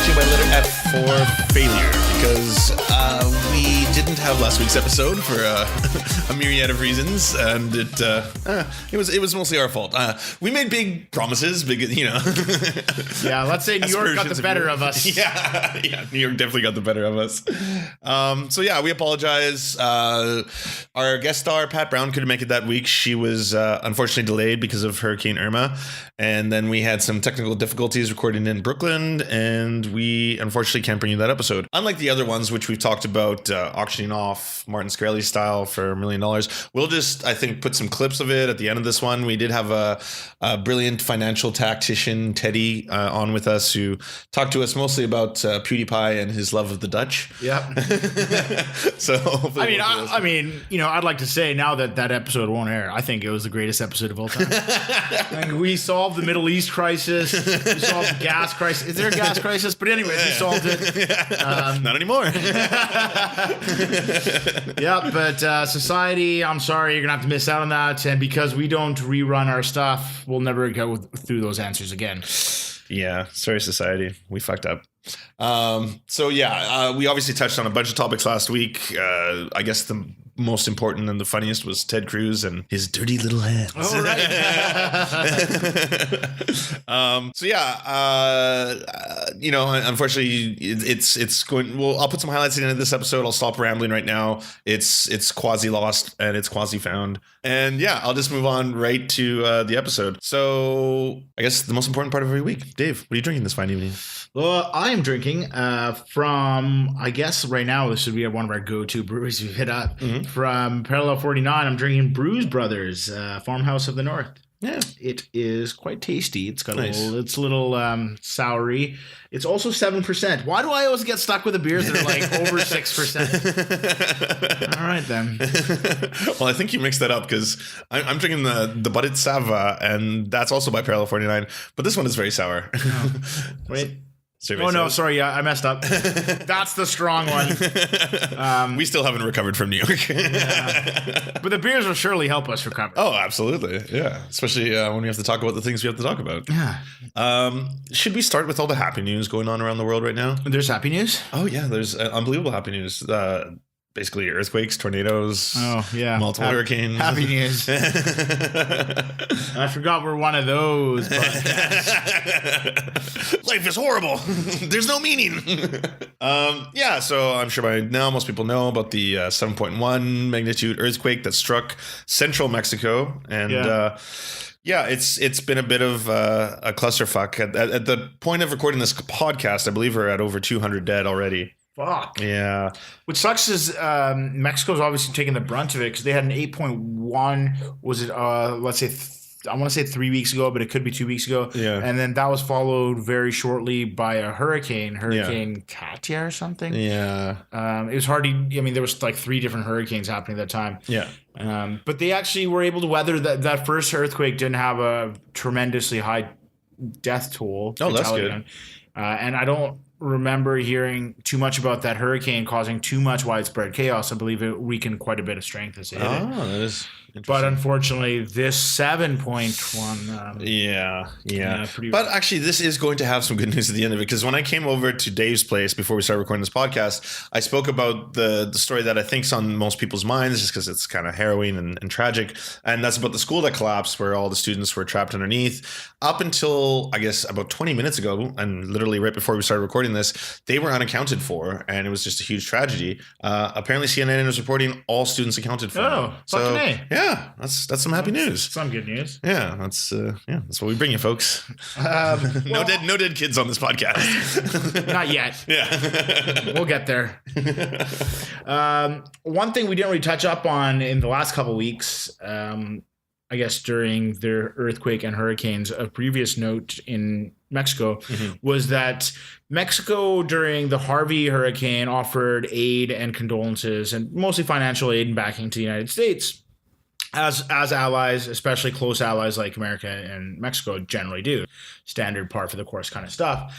to you by letter F for failure, because we didn't have last week's episode for a myriad of reasons, and it was mostly our fault. We made big promises, Yeah, let's say New York got the better of us. Yeah, New York definitely got the better of us. So yeah, we apologize. Our guest star Pat Brown couldn't make it that week. She was unfortunately delayed because of Hurricane Irma, and then we had some technical difficulties recording in Brooklyn, and we unfortunately can't bring you that episode. Unlike the other ones, which we've talked about, auctioning off Martin Shkreli style for $1 million, we'll just, I think, put some clips of it at the end of this one. We did have a brilliant financial tactician, Teddy, on with us, who talked to us mostly about PewDiePie and his love of the Dutch. Yeah. So I mean, I'd like to say now that episode won't air, I think it was the greatest episode of all time. We solved the Middle East crisis. We solved the gas crisis. Is there a gas crisis? But anyways, we solved it. Not anymore. Yeah, but society, I'm sorry, you're going to have to miss out on that. And because we don't rerun our stuff, we'll never go through those answers again. Yeah, sorry, society. We fucked up. So we obviously touched on a bunch of topics last week. I guess the most important and the funniest was Ted Cruz and his dirty little hands. Oh, right. Unfortunately, it's going. Well, I'll put some highlights at the end of this episode. I'll stop rambling right now. It's quasi lost and it's quasi found. And yeah, I'll just move on right to the episode. So I guess the most important part of every week. Dave, what are you drinking this fine evening? Well, I am drinking from, I guess right now, this would be one of our go-to breweries we've hit up. Mm-hmm. From Parallel 49, I'm drinking Brews Brothers, Farmhouse of the North. Yeah. It is quite tasty. It's got a little soury. It's also 7%. Why do I always get stuck with the beers that are like over 6%? All right, then. Well, I think you mixed that up because I'm drinking the Budded Sava, and that's also by Parallel 49, but this one is very sour. Oh. Wait. No, sorry. I messed up. That's the strong one. We still haven't recovered from New York. Yeah. But the beers will surely help us recover. Oh, absolutely. Yeah. Especially when we have to talk about the things we have to talk about. Yeah. Should we start with all the happy news going on around the world right now? There's happy news? Oh, yeah. There's unbelievable happy news. Basically earthquakes, tornadoes, multiple hurricanes. Happy news. I forgot we're one of those podcasts. Life is horrible. There's no meaning. So I'm sure by now most people know about the 7.1 magnitude earthquake that struck central Mexico. And it's been a bit of a clusterfuck. At the point of recording this podcast, I believe we're at over 200 dead already. Fuck. Yeah. What sucks is Mexico's obviously taking the brunt of it because they had an 8.1. Was it? Let's say I want to say 3 weeks ago, but it could be 2 weeks ago. Yeah. And then that was followed very shortly by a Hurricane Katia or something. Yeah. It was hard. There was like 3 different hurricanes happening at that time. Yeah. But they actually were able to weather that first earthquake. Didn't have a tremendously high death toll. Oh, that's good. And I don't remember hearing too much about that hurricane causing too much widespread chaos. I believe it weakened quite a bit of strength as it hit it. That is but unfortunately, this 7.1. But actually, this is going to have some good news at the end of it, because when I came over to Dave's place before we started recording this podcast, I spoke about the story that I think's on most people's minds, just because it's kind of harrowing and tragic, and that's about the school that collapsed, where all the students were trapped underneath. Up until, I guess, about 20 minutes ago, and literally right before we started recording this, they were unaccounted for, and it was just a huge tragedy. Apparently, CNN is reporting all students accounted for. Oh, fucking A. Yeah, that's some happy news. Some good news. Yeah, that's what we bring you, folks. No dead kids on this podcast. Not yet. Yeah, we'll get there. One thing we didn't really touch up on in the last couple of weeks, I guess during the earthquake and hurricanes, of previous note in Mexico, was that Mexico during the Harvey hurricane offered aid and condolences, and mostly financial aid and backing to the United States. As allies, especially close allies like America and Mexico generally do. Standard par for the course kind of stuff.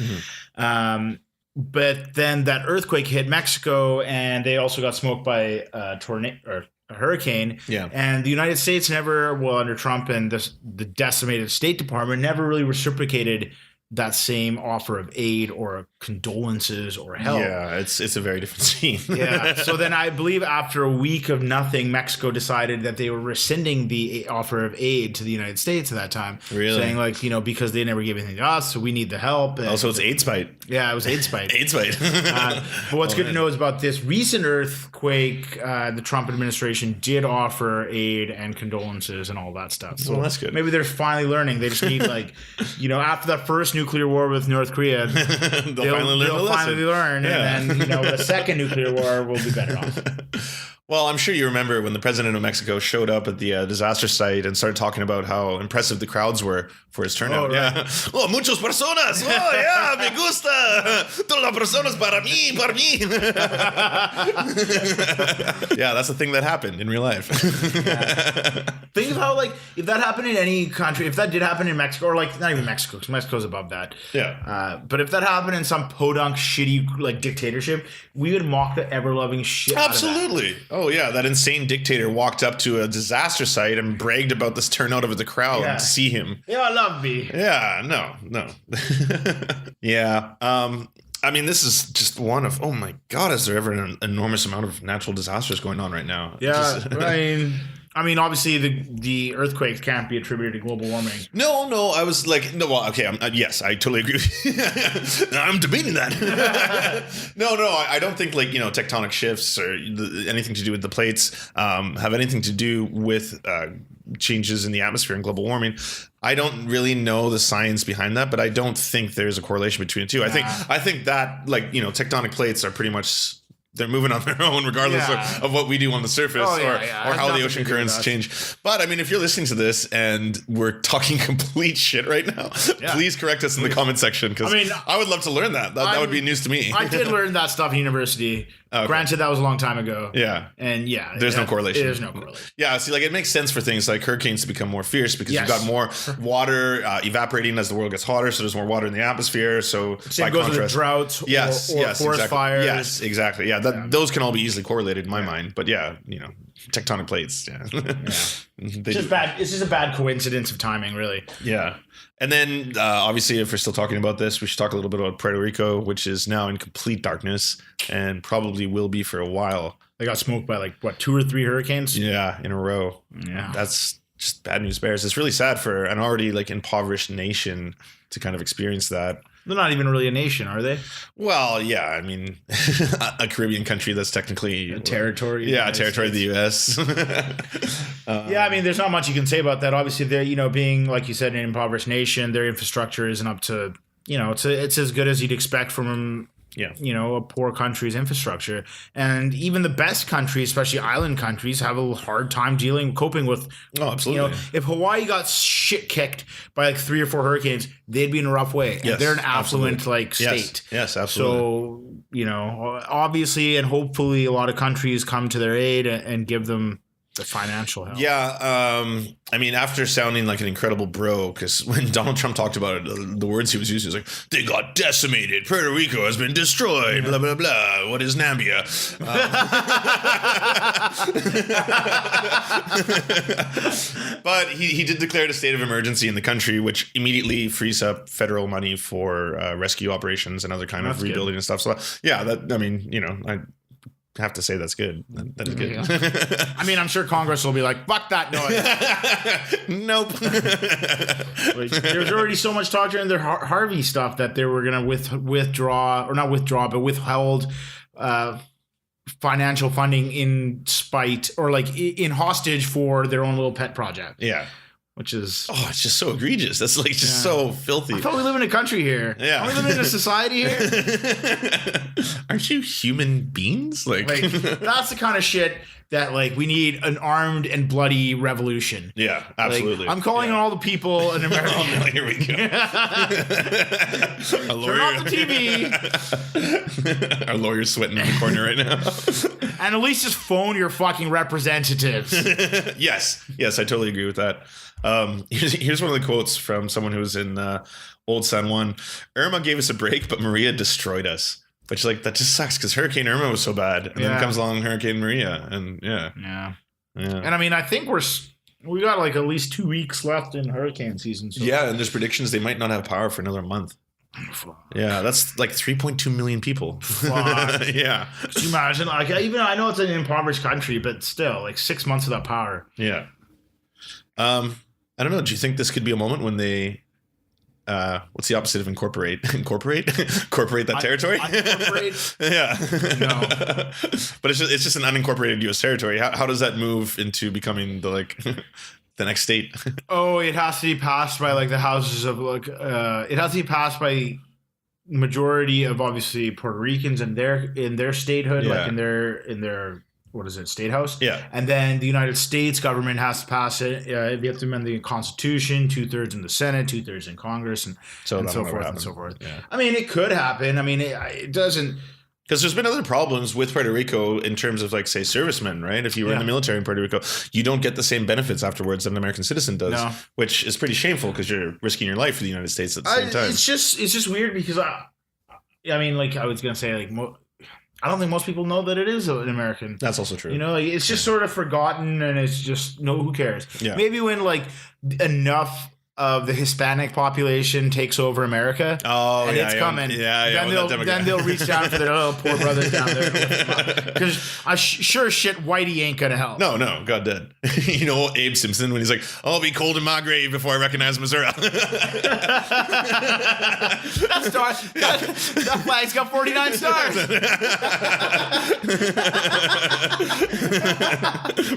But then that earthquake hit Mexico, and they also got smoked by a tornado or a hurricane. Yeah. And the United States never, under Trump and the decimated State Department, never really reciprocated that same offer of aid or condolences or help. Yeah, it's a very different scene. Yeah. So then I believe after a week of nothing, Mexico decided that they were rescinding the offer of aid to the United States at that time. Really? Saying like, because they never gave anything to us, so we need the help. And Also, it's aid spite. Yeah, it was aid spite. Aid spite. But what's good to know is about this recent earthquake, the Trump administration did offer aid and condolences and all that stuff. So that's good. Maybe they're finally learning. They just need after that first nuclear war with North Korea, they'll finally learn. Yeah. And then, the second nuclear war will be better off. Well, I'm sure you remember when the president of Mexico showed up at the disaster site and started talking about how impressive the crowds were for his turnout. Oh, right. Yeah. Oh, muchos personas. Oh, yeah, me gusta. Todas las personas para mí, para mí. Yeah, that's the thing that happened in real life. Think of how, if that happened in any country, if that did happen in Mexico, or not even Mexico, because Mexico's above that. Yeah. But if that happened in some podunk, shitty, dictatorship, we would mock the ever-loving shit out of that. Absolutely. Oh, yeah. That insane dictator walked up to a disaster site and bragged about this turnout of the crowd to see him. Yeah, I love me. Yeah, no. Yeah. I mean, this is just one of, oh my God, is there ever an enormous amount of natural disasters going on right now? Yeah, I mean, obviously the earthquakes can't be attributed to global warming. No, I was like, no, well, okay, yes, I totally agree with you. I'm debating that. No, I don't think tectonic shifts or anything to do with the plates have anything to do with changes in the atmosphere and global warming. I don't really know the science behind that, but I don't think there's a correlation between the two. I think that tectonic plates are pretty much, they're moving on their own regardless of what we do on the surface or how the ocean currents change. But I mean, if you're listening to this and we're talking complete shit right now, please correct us in the comment section, because I would love to learn that. That would be news to me. I did learn that stuff in university. Okay. Granted, that was a long time ago. Yeah. And there's no correlation. There's no correlation. Yeah. See, it makes sense for things like hurricanes to become more fierce because you've got more water evaporating as the world gets hotter. So there's more water in the atmosphere. So same goes with droughts or forest fires. Yes, exactly. Yeah. Those can all be easily correlated in my mind. But tectonic plates. Yeah. It's just a bad coincidence of timing, really. Yeah. And then, obviously, if we're still talking about this, we should talk a little bit about Puerto Rico, which is now in complete darkness and probably will be for a while. They got smoked by 2 or 3 hurricanes? Yeah, in a row. Yeah. That's just bad news bears. It's really sad for an already impoverished nation to kind of experience that. They're not even really a nation, are they? Well, yeah. I mean, a Caribbean country that's technically a territory. Yeah, a territory of the U.S. I mean, there's not much you can say about that. Obviously, they're being, like you said, an impoverished nation. Their infrastructure isn't up to it's as good as you'd expect from a poor country's infrastructure. And even the best countries, especially island countries, have a hard time coping with. Oh, absolutely. If Hawaii got shit kicked by 3 or 4 hurricanes, they'd be in a rough way. Yes, they're an affluent state. Yes, absolutely. So, obviously and hopefully a lot of countries come to their aid and give them the financial help. Yeah. I mean, after sounding like an incredible bro, because when Donald Trump talked about it, the words he was using was they got decimated. Puerto Rico has been destroyed. Blah, blah, blah. What is Nambia? But he did declare a state of emergency in the country, which immediately frees up federal money for rescue operations and other kind of rebuilding and stuff. So, I have to say that's good. That is good. Yeah. I mean, I'm sure Congress will be like, fuck that noise. Nope. There's already so much talk during their Harvey stuff that they were going to withheld financial funding in spite or in hostage for their own little pet project. Yeah. Which is... Oh, it's just so egregious. That's just so filthy. I thought we live in a country here. Yeah. Are we living in a society here? Aren't you human beings? That's the kind of shit that we need an armed and bloody revolution. Yeah, absolutely. I'm calling on all the people in America. Oh, no, here we go. Turn off the TV. Our lawyer's sweating in the corner right now. And at least just phone your fucking representatives. Yes, I totally agree with that. Here's one of the quotes from someone who was in Old San Juan. Irma gave us a break, but Maria destroyed us. Which that just sucks because Hurricane Irma was so bad, and then comes along Hurricane Maria, and yeah. And I mean, I think we're We got like at least 2 weeks left in hurricane season. So. Yeah, and there's predictions they might not have power for another month. Yeah, that's like 3.2 million people. Yeah. Could you imagine? Like, even I know it's an impoverished country, but still, like 6 months without power. Yeah. I don't know. Do you think this could be a moment when they what's the opposite of incorporate? Incorporate that territory? Unincorporate? Yeah. No. But it's just an unincorporated U.S. territory. How does that move into becoming the the next state? Oh, it has to be passed by like the houses of it has to be passed by majority of obviously Puerto Ricans in their statehood, like in their what is it, state house? Yeah. And then the United States government has to pass it. You have to amend the Constitution, 2/3 in the Senate, 2/3 in Congress, and so forth and so forth. Yeah. I mean, it could happen. I mean, it doesn't. Because there's been other problems with Puerto Rico in terms of, like, say, servicemen, right? If you were in the military in Puerto Rico, you don't get the same benefits afterwards that an American citizen does, which is pretty shameful because you're risking your life for the United States at the same time. It's just weird because I mean, like I was gonna say, like I don't think most people know that it is an American. That's also true. You know, like, it's just sort of forgotten, and it's just who cares? Yeah. Maybe when like enough of the Hispanic population takes over America. Oh, and it's coming. Then they'll reach down for their little poor brothers down there. Because I sure shit, Whitey ain't gonna help. No, God dead. You know, Abe Simpson when he's like, "I'll be cold in my grave before I recognize Missouri." That flag's got 49 stars.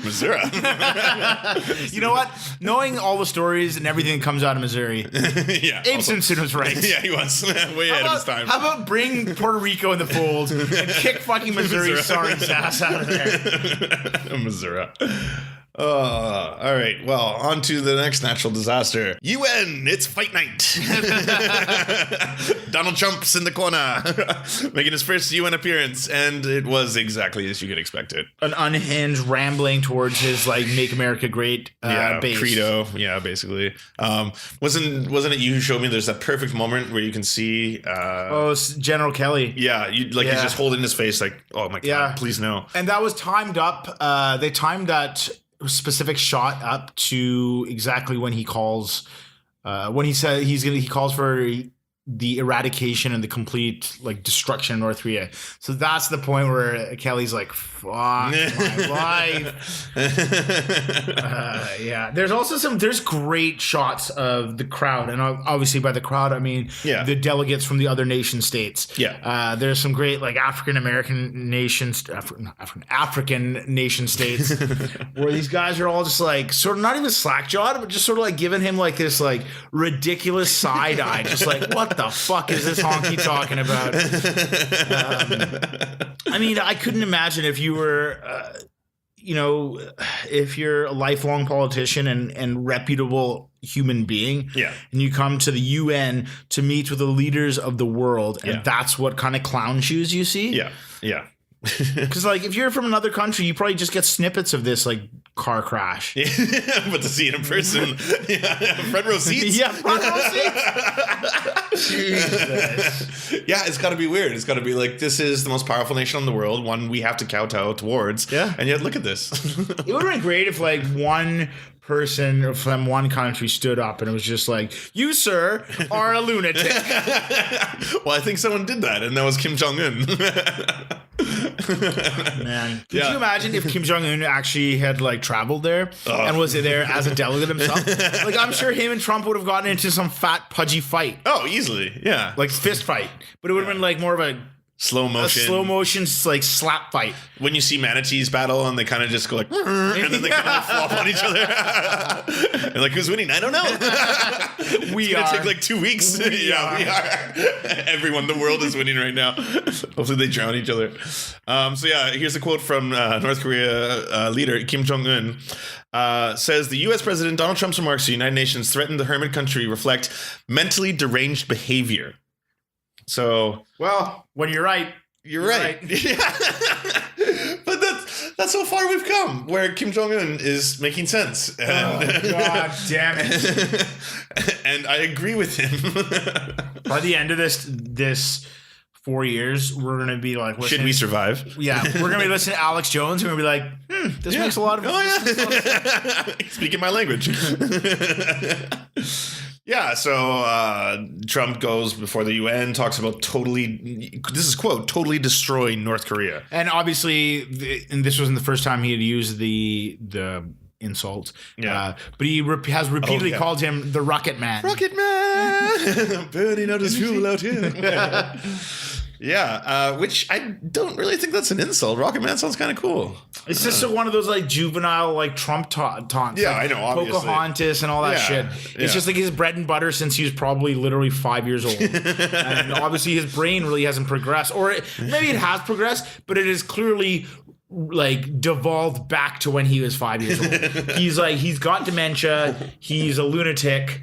Missouri. You know what? Knowing all the stories and everything that comes out of Missouri, Abe Simpson was right. Yeah, he was way ahead of his time. How about bring Puerto Rico in the fold and kick fucking Missouri's sorry ass out of there? Missouri. All right. Well, on to the next natural disaster. UN, it's fight night. Donald Trump's in the corner, making his first UN appearance, and it was exactly as you could expect it. An unhinged rambling towards his like "Make America Great" base. Credo. Yeah, basically. Wasn't it you who showed me? There's that perfect moment where you can see. It's General Kelly. Yeah, he's just holding his face like, "Oh my God, please no." And that was timed up. They timed that specific shot up to exactly when he calls when he said he calls for the eradication and the complete like destruction of North Korea. So that's the point where Kelly's like, fuck my life. There's also there's great shots of the crowd, and obviously by the crowd I mean the delegates from the other nation states. There's some great like African nation states where these guys are all just like sort of not even slack-jawed, but just sort of like giving him like this like ridiculous side eye, just like, what the fuck is this honky talking about? I mean, I couldn't imagine if you were, if you're a lifelong politician and reputable human being, and you come to the UN to meet with the leaders of the world, and that's what kind of clown shoes you see. Because like if you're from another country, you probably just get snippets of this like car crash. But to see it in person, front row seats. Front row seats. Jesus. It's got to be weird. It's got to be like, this is the most powerful nation in the world, one we have to kowtow towards. And yet look at this. It would have been great if like one person from one country stood up and it was just like, "You, sir, are a lunatic." Well, I think someone did that, and that was Kim Jong-un. Man, could you imagine if Kim Jong-un actually had like traveled there and was there as a delegate himself? Like, I'm sure him and Trump would have gotten into some fat pudgy fight. Oh, easily, yeah, like fist fight, but it would have been like more of a slow motion like slap fight. When you see manatees battle and they kind of just go like, and then they kind of flop on each other. And like, who's winning? I don't know. It's gonna take like 2 weeks. We are. Everyone, the world is winning right now. Hopefully they drown each other. Here's a quote from North Korea leader Kim Jong-un. Says the U.S. President Donald Trump's remarks to the United Nations threatened the hermit country reflect mentally deranged behavior. So, well, when you're right, you're right. But that's how far we've come, where Kim Jong-un is making sense. And, God damn it. And I agree with him. By the end of this 4 years, we're going to be like, should we survive? Yeah, we're going to be listening to Alex Jones and we're going to be like, this makes a lot of sense. Speaking my language. Yeah, so Trump goes before the UN, talks about this is quote, totally destroy North Korea. And obviously, and this wasn't the first time he had used the insult. Yeah. But he has repeatedly called him the Rocketman. Rocketman! Burning out his fuel out here. Yeah, which I don't really think that's an insult. Rocketman sounds kind of cool. It's just one of those like juvenile like Trump taunts. Yeah, like I know, obviously. Pocahontas and all that shit. It's just like his bread and butter since he was probably literally 5 years old. And obviously his brain really hasn't progressed. Or maybe it has progressed, but it is clearly like devolved back to when he was 5 years old. He's got dementia. He's a lunatic.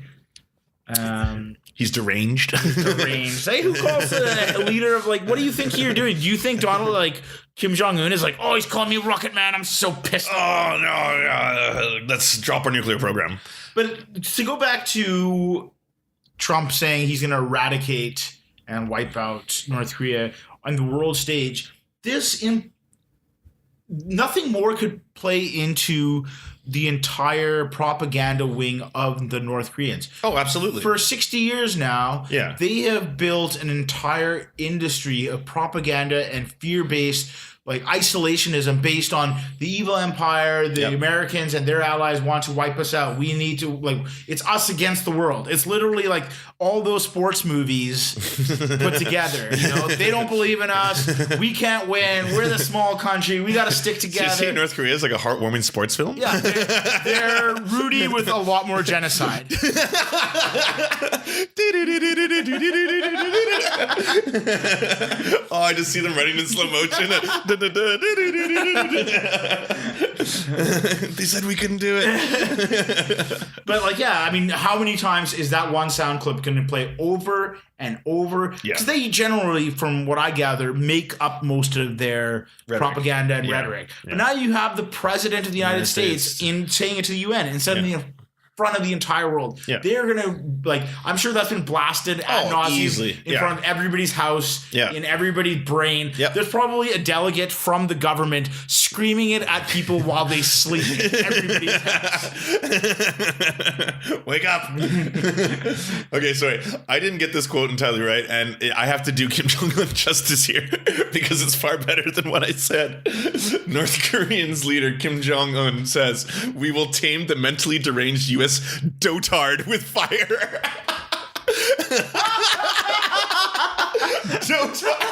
He's deranged. Say who calls a leader of like, what do you think you're doing? Do you think Donald like Kim Jong-un is like, oh, he's calling me Rocketman. I'm so pissed. Oh, no. Let's drop our nuclear program. But to go back to Trump saying he's going to eradicate and wipe out North Korea on the world stage, nothing more could play into the entire propaganda wing of the North Koreans. Oh, absolutely. For 60 years now, they have built an entire industry of propaganda and fear-based like isolationism based on the evil empire, the Americans and their allies want to wipe us out. We need to it's us against the world. It's literally like all those sports movies put together. You know, they don't believe in us. We can't win. We're the small country. We got to stick together. So you see North Korea is like a heartwarming sports film? Yeah, they're Rudy with a lot more genocide. Oh, I just see them running in slow motion. They said we couldn't do it. But I mean, how many times is that one sound clip going to play over and over? Because they generally, from what I gather, make up most of their propaganda and rhetoric. But now you have the president of the United States in saying it to the UN instead of front of the entire world. They're gonna I'm sure that's been blasted ad nauseum in front of everybody's house, in everybody's brain. There's probably a delegate from the government screaming it at people while they sleep in everybody's house. Wake up. Okay, sorry. I didn't get this quote entirely right, and I have to do Kim Jong-un justice here because it's far better than what I said. North Korean's leader Kim Jong-un says, "We will tame the mentally deranged U.S. Dotard with fire." Dotard.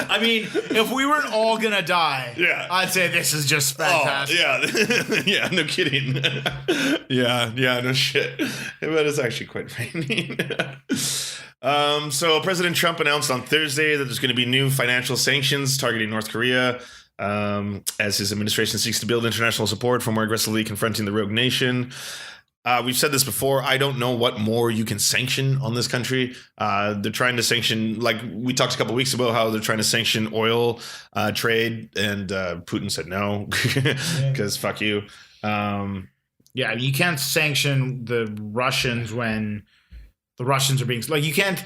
I mean, if we weren't all gonna die, I'd say this is just fantastic. Yeah, no kidding. yeah, no shit. But it's actually quite funny. So President Trump announced on Thursday that there's going to be new financial sanctions targeting North Korea. As his administration seeks to build international support for more aggressively confronting the rogue nation. We've said this before. I don't know what more you can sanction on this country. They're trying to sanction, like we talked a couple weeks ago, how they're trying to sanction oil trade, and Putin said no because fuck you. You can't sanction the Russians when the Russians are being you can't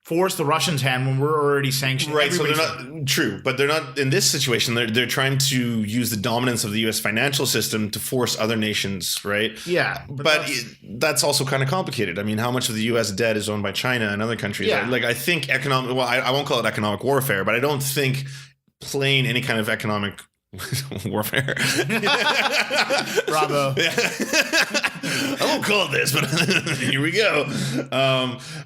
force the Russians' hand when we're already sanctioned. Right, so they're not true, but they're not in this situation. They're trying to use the dominance of the U.S. financial system to force other nations, right? Yeah, but that's also kind of complicated. I mean, how much of the U.S. debt is owned by China and other countries? Yeah. Like, I think economic. Well, I won't call it economic warfare, but I don't think playing any kind of economic warfare. Bravo. I won't call it this, but here we go.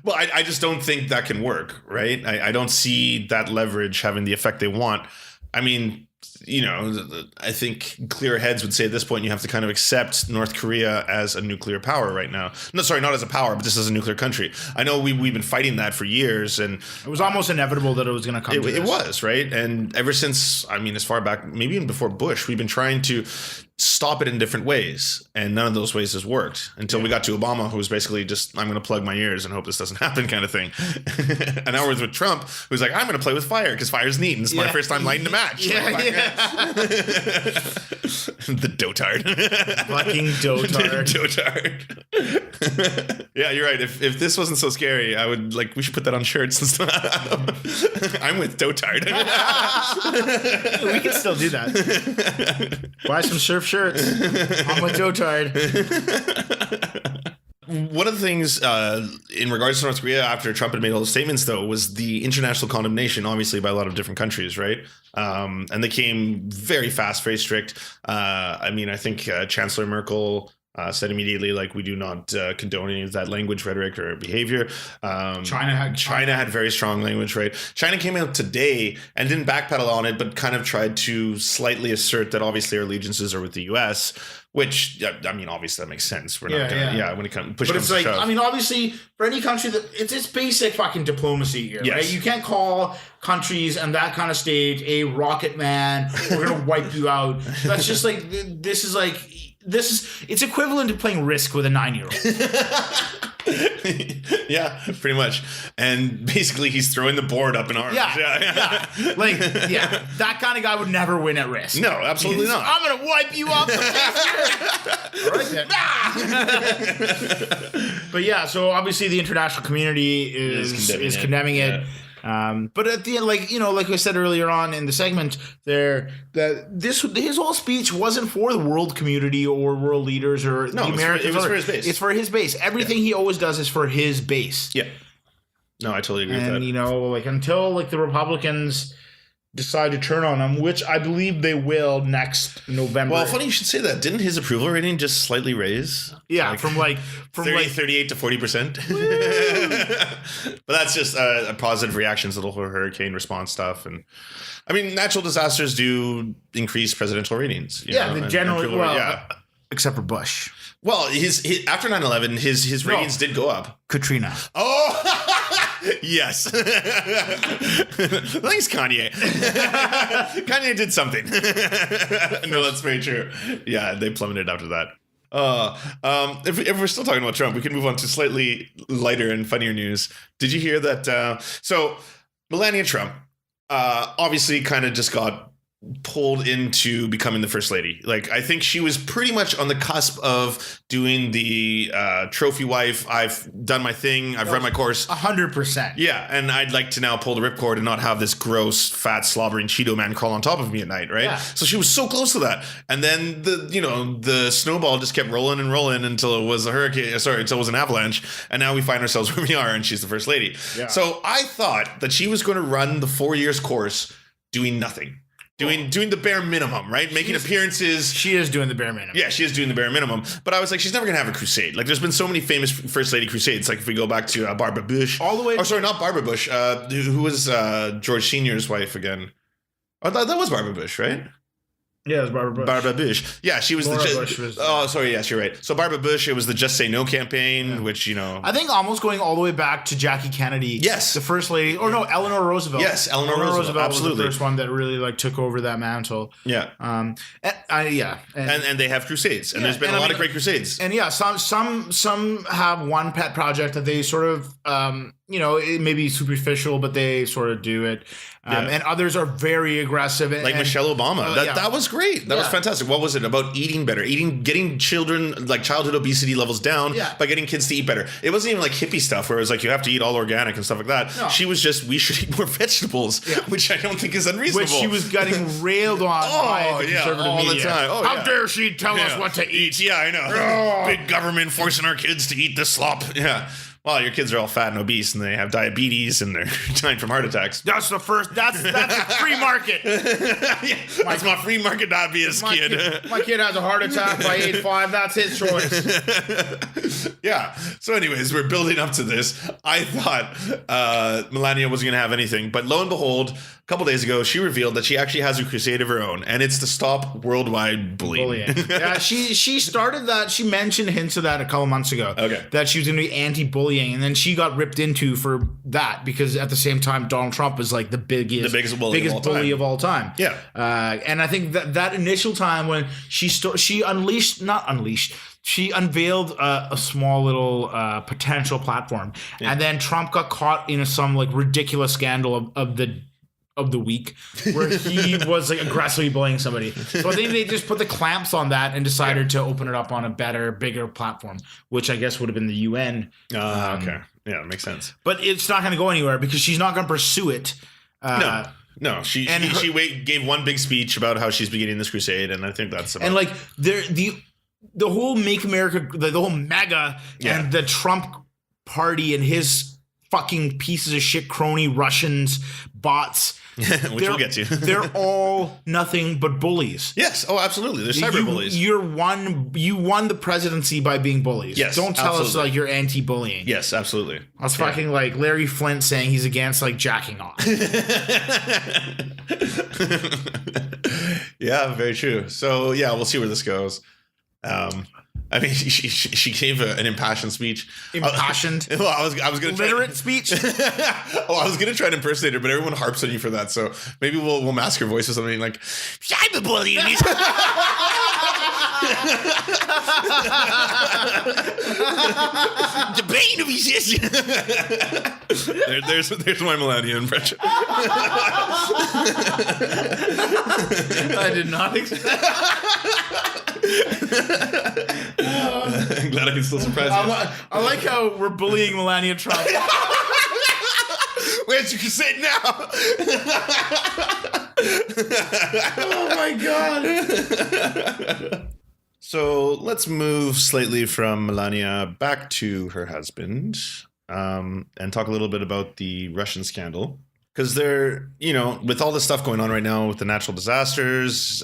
Well, I just don't think that can work, right? I don't see that leverage having the effect they want. I mean, I think clear heads would say at this point you have to kind of accept North Korea as a nuclear power right now. No, sorry, not as a power, but just as a nuclear country. I know we've been fighting that for years, and it was almost inevitable that it was going to come to this. It was, right? And ever since, I mean, as far back, maybe even before Bush, we've been trying to stop it in different ways, and none of those ways has worked until we got to Obama, who was basically just, I'm going to plug my ears and hope this doesn't happen kind of thing. And now we're with Trump, who's like, I'm going to play with fire because fire's neat, and it's my first time lighting a match. The Dotard. Fucking Dotard. Dotard. Yeah, you're right. If this wasn't so scary, I would we should put that on shirts and stuff. I'm with Dotard. We can still do that. Buy some surf shirts. I'm with Dotard. One of the things in regards to North Korea after Trump had made all the statements, though, was the international condemnation, obviously, by a lot of different countries, right? And they came very fast, very strict. I think Chancellor Merkel said immediately, we do not condone any of that language, rhetoric, or behavior. China had very strong language, right? China came out today and didn't backpedal on it, but kind of tried to slightly assert that obviously our allegiances are with the U.S., which, obviously that makes sense. We're not going to, when it comes to shove. Obviously, for any country, that it's basic fucking diplomacy here, right? You can't call countries and that kind of state a Rocketman. We're going to wipe you out. That's just it's equivalent to playing Risk with a 9-year-old. Yeah, pretty much. And basically he's throwing the board up in arms. Yeah. That kind of guy would never win at Risk. No, absolutely not. I'm going to wipe you up. All right, then. But yeah, so obviously the international community is condemning it. Yeah. But at the end, like I said earlier on in the segment, his whole speech wasn't for the world community or world leaders or the Americans. It was for his base. It's for his base. Everything he always does is for his base. Yeah. No, I totally agree with that. And until the Republicans decide to turn on him, which I believe they will next November. Well, funny you should say that. Didn't his approval rating just slightly raise? Yeah, from 38 to 40%. But that's just a positive reaction to the whole hurricane response stuff. And natural disasters do increase presidential ratings. Generally, except for Bush. Well, after 9/11, his ratings did go up. Katrina. Oh. Yes. Thanks, Kanye. Kanye did something. No, that's very true. Yeah, they plummeted after that. If we're still talking about Trump, we can move on to slightly lighter and funnier news. Did you hear that? So Melania Trump obviously kind of just got pulled into becoming the first lady. I think she was pretty much on the cusp of doing the trophy wife. I've done my thing. I've run my course. 100%. Yeah, and I'd like to now pull the ripcord and not have this gross, fat, slobbering Cheeto man crawl on top of me at night, right? Yeah. So she was so close to that. And then the snowball just kept rolling and rolling until it was a hurricane. Sorry, until it was an avalanche. And now we find ourselves where we are, and she's the first lady. Yeah. So I thought that she was going to run the 4 years course doing nothing. Doing the bare minimum, right? Making appearances. She is doing the bare minimum. Yeah, she is doing the bare minimum. But I was like, she's never going to have a crusade. There's been so many famous First Lady crusades. If we go back to Barbara Bush. All the way. Oh, sorry, not Barbara Bush. Who was George Sr.'s wife again? Oh, that was Barbara Bush, right? Yeah, it was Barbara Bush. Barbara Bush. Yeah, she was oh, sorry. Yes, you're right. So Barbara Bush, it was the Just Say No campaign, which, I think almost going all the way back to Jackie Kennedy. Yes. The first lady. Or no, Eleanor Roosevelt. Yes, Eleanor Roosevelt. Absolutely. Was the first one that really took over that mantle. Yeah. And they have crusades. And there's been a lot of great crusades. And yeah, some have one pet project that they sort of, it may be superficial, but they sort of do it. And others are very aggressive. Michelle Obama. That was great. That was fantastic. What was it about? Eating better, getting children, childhood obesity levels down by getting kids to eat better. It wasn't even hippie stuff where it was you have to eat all organic and stuff like that. No. She was just, we should eat more vegetables, which I don't think is unreasonable. Which she was getting railed on by the conservative all media. The time. Oh, how dare she tell us what to eat? Yeah, I know. Big government forcing our kids to eat the slop. Yeah. Well, your kids are all fat and obese, and they have diabetes, and they're dying from heart attacks. That's the free market. That's my free market diabetes kid. My kid has a heart attack by age 5. That's his choice. Yeah. So anyways, we're building up to this. I thought Melania wasn't going to have anything, but lo and behold, a couple days ago, she revealed that she actually has a crusade of her own, and it's to stop worldwide bullying. Yeah, she started that. She mentioned hints of that a couple months ago. Okay. That she was going to be anti-bullying. And then she got ripped into for that because at the same time, Donald Trump was the biggest bully of all time. Yeah. And I think that initial time when she unveiled a small little potential platform. Yeah. And then Trump got caught in some ridiculous scandal of the of the week where he was like aggressively bullying somebody. So I think they just put the clamps on that and decided to open it up on a better, bigger platform, which I guess would have been the UN. Okay. Yeah, that makes sense. But it's not going to go anywhere because she's not going to pursue it. No, she gave one big speech about how she's beginning this crusade, and I think that's about. And like the whole Make America, the whole MAGA and the Trump party and his fucking pieces of shit crony Russians, bots. Which we'll get to. They're all nothing but bullies. Yes. Oh, absolutely. They're cyber bullies. You won the presidency by being bullies. Yes. Don't tell us like you're anti-bullying. Yes, absolutely. That's fucking like Larry Flint saying he's against like jacking off. Yeah, very true. So yeah, we'll see where this goes. I mean, she gave an impassioned speech. Impassioned? Well, I was going to literate speech. I was going to try and impersonate her, but everyone harps on you for that. So maybe we'll mask her voice or something like, "I'm a bully." The bane of existence. There's my Melania impression. I did not expect. I'm glad I can still surprise you. I like how we're bullying Melania Trump. Where's your crusade now? Oh my god. So let's move slightly from Melania back to her husband and talk a little bit about the Russian scandal. Because they're, with all this stuff going on right now with the natural disasters,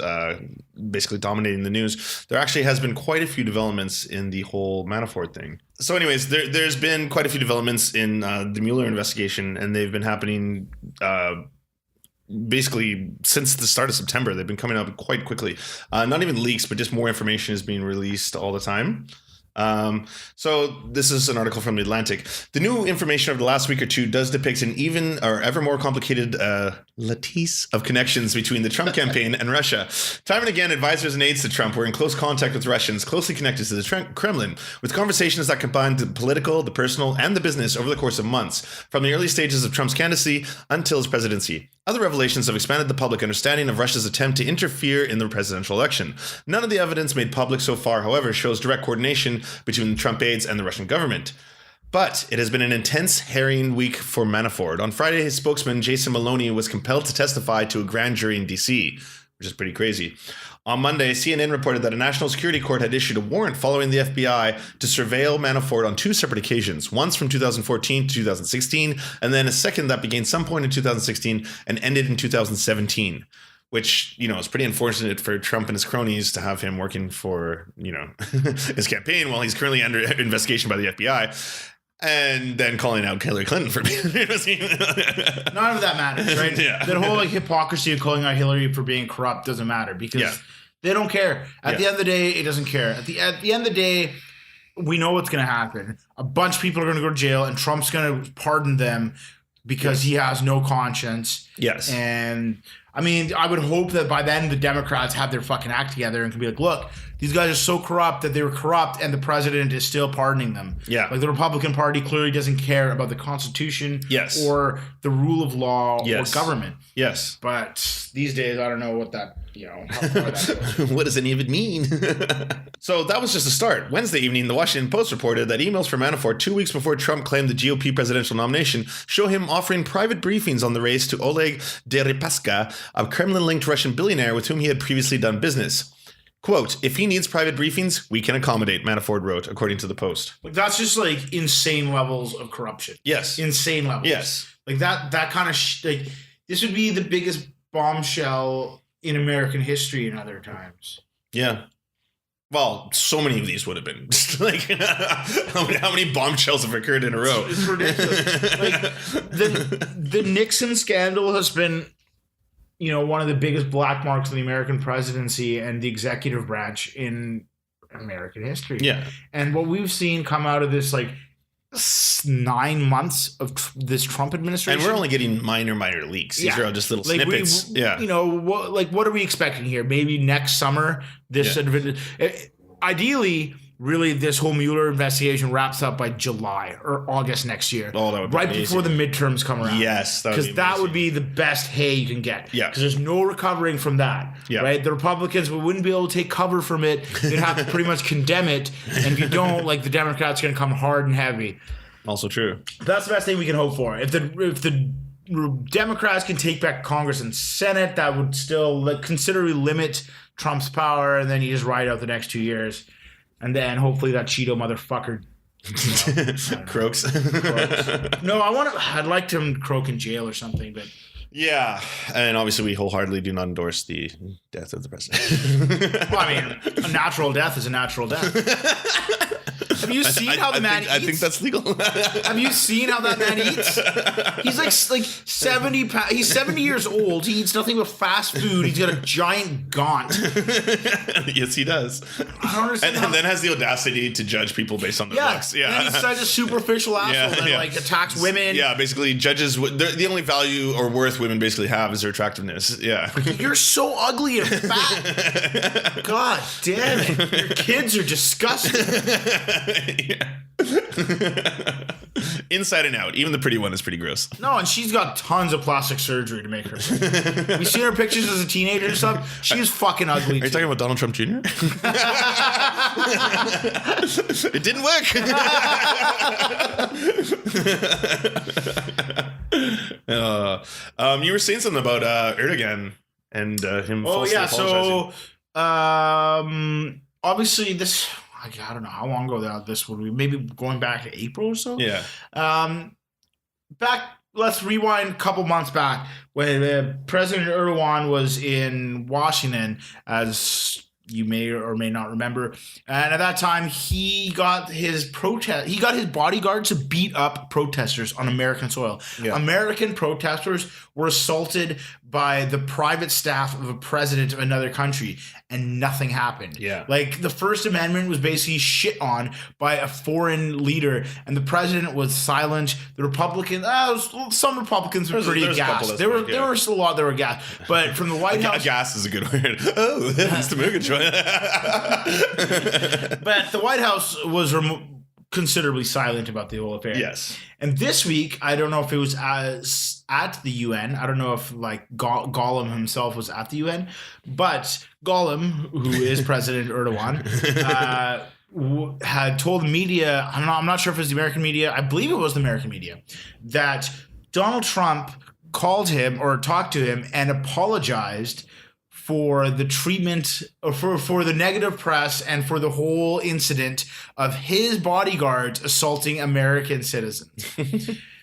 basically dominating the news, there actually has been quite a few developments in the whole Manafort thing. So anyways, there's been quite a few developments in the Mueller investigation, and they've been happening basically since the start of September. They've been coming out quite quickly. Not even leaks, but just more information is being released all the time. So this is an article from The Atlantic. The new information over the last week or two does depict an even or ever more complicated lattice of connections between the Trump campaign and Russia. Time and again, advisors and aides to Trump were in close contact with Russians closely connected to the Kremlin, with conversations that combined the political, the personal, and the business over the course of months, from the early stages of Trump's candidacy until his presidency. Other revelations have expanded the public understanding of Russia's attempt to interfere in the presidential election. None of the evidence made public so far, however, shows direct coordination between the Trump aides and the Russian government. But it has been an intense, harrying week for Manafort. On Friday, his spokesman, Jason Maloney, was compelled to testify to a grand jury in D.C., which is pretty crazy. On Monday, CNN reported that a national security court had issued a warrant following the FBI to surveil Manafort on two separate occasions, once from 2014 to 2016, and then a second that began some point in 2016 and ended in 2017. Which, is pretty unfortunate for Trump and his cronies to have him working for, his campaign while he's currently under investigation by the FBI. And then calling out Hillary Clinton for being none of that matters, right? Yeah. That whole hypocrisy of calling out Hillary for being corrupt doesn't matter because they don't care. At the end of the day, it doesn't care. At the end of the day, we know what's going to happen. A bunch of people are going to go to jail, and Trump's going to pardon them because he has no conscience. Yes. And I mean, I would hope that by then the Democrats have their fucking act together and can be like, look, these guys are so corrupt that they were corrupt and the president is still pardoning them. Yeah. Like the Republican Party clearly doesn't care about the Constitution or the rule of law or government. Yes. But these days, I don't know what that, how far that goes. What does any of it mean? So that was just a start. Wednesday evening, the Washington Post reported that emails from Manafort 2 weeks before Trump claimed the GOP presidential nomination show him offering private briefings on the race to Oleg Deripaska, a Kremlin-linked Russian billionaire with whom he had previously done business. Quote, "If he needs private briefings, we can accommodate," Manafort wrote, according to the Post. Like, that's just like insane levels of corruption. Yes. Insane levels. Yes. Like that kind of like this would be the biggest bombshell in American history in other times. Yeah. Well, so many of these would have been. Like, how many bombshells have occurred in a row? It's ridiculous. Like the Nixon scandal has been, one of the biggest black marks of the American presidency and the executive branch in American history. Yeah. And what we've seen come out of this, 9 months of this Trump administration. And we're only getting minor leaks. These are all just little snippets. What are we expecting here? Maybe next summer, ideally, really this whole Mueller investigation wraps up by July or August next year. Oh, that would be right amazing. before the midterms come around. Yes, because that would be the best hay you can get. Yeah, because there's no recovering from that. Yeah, right. The Republicans wouldn't be able to take cover from it. They'd have to pretty much condemn it, and if you don't, like the Democrats are going to come hard and heavy. Also true. That's the best thing we can hope for. If the Democrats can take back Congress and Senate, that would still considerably limit Trump's power, and then you just ride out the next 2 years. And then hopefully that Cheeto motherfucker croaks. No, I'd like him to croak in jail or something, but yeah, and obviously we wholeheartedly do not endorse the death of the president. Well, I mean, a natural death is a natural death. Have you seen how the man eats? I think that's legal. Have you seen how that man eats? He's like 70 pounds. He's 70 years old. He eats nothing but fast food. He's got a giant gaunt. Yes, he does. I don't understand. And then has the audacity to judge people based on their looks. Yeah. And he's such a superficial asshole that like attacks women. Yeah, basically judges. The only value or worth women basically have is their attractiveness. Yeah. You're so ugly and fat. God damn it. Your kids are disgusting. Yeah. Inside and out. Even the pretty one is pretty gross. No, and she's got tons of plastic surgery to make her. You seen her pictures as a teenager and stuff? She's fucking ugly. Are you talking about Donald Trump Jr.? It didn't work. You were saying something about Erdogan and him. Oh yeah, apologizing. So obviously this. I don't know how long ago this would be. Maybe going back to April or so. Yeah. Let's rewind a couple months back when President Erdogan was in Washington, as you may or may not remember. And at that time, he got his bodyguards to beat up protesters on American soil. Yeah. American protesters were assaulted by the private staff of a president of another country, and nothing happened. Yeah. Like, the First Amendment was basically shit on by a foreign leader, and the president was silent. The Republicans, some Republicans were pretty aghast. There were still a lot that were aghast. But from the White House... Aghast is a good word. Oh, that's the American choice. But the White House was considerably silent about the whole affair. Yes. And this week, I don't know if it was at the UN. I don't know if like Gollum himself was at the UN, but Gollum, who is President Erdogan, had told the media, I'm not sure if it was the American media, I believe it was the American media, that Donald Trump called him or talked to him and apologized for the treatment, or for the negative press and for the whole incident of his bodyguards assaulting American citizens.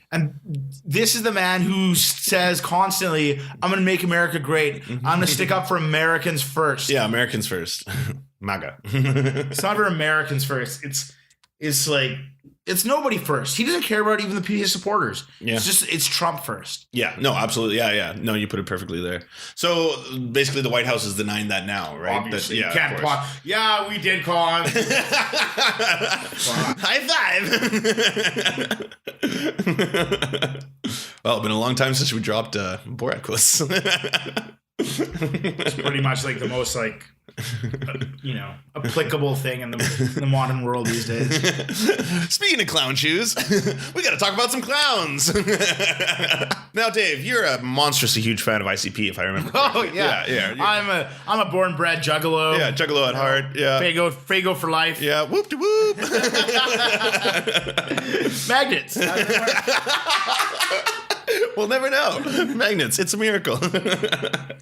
And this is the man who says constantly, I'm going to make America great. I'm going to stick up for Americans first. Yeah, Americans first. MAGA. It's not for Americans first. It's like, it's nobody first. He doesn't care about even his supporters. Yeah. It's Trump first. Yeah, no, absolutely. Yeah. No, you put it perfectly there. So basically the White House is denying that now, right? Obviously. You can't call. Yeah, we did call him. High five. Well, it's been a long time since we dropped Borat quotes. It's pretty much like the most applicable thing in the modern world these days. Speaking of clown shoes, we got to talk about some clowns. Now, Dave, you're a monstrously huge fan of ICP, if I remember correctly. Oh yeah. I'm a born bred juggalo. Yeah, juggalo at heart. Yeah, Fago for life. Yeah, whoop de whoop. Magnets. We'll never know. Magnets. It's a miracle.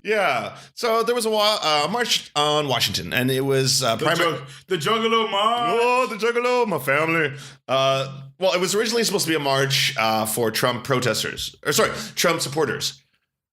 Yeah. So there was a march on Washington, and it was the Juggalo March. Oh, the Juggalo, my family. Well, it was originally supposed to be a march for Trump protesters, Trump supporters.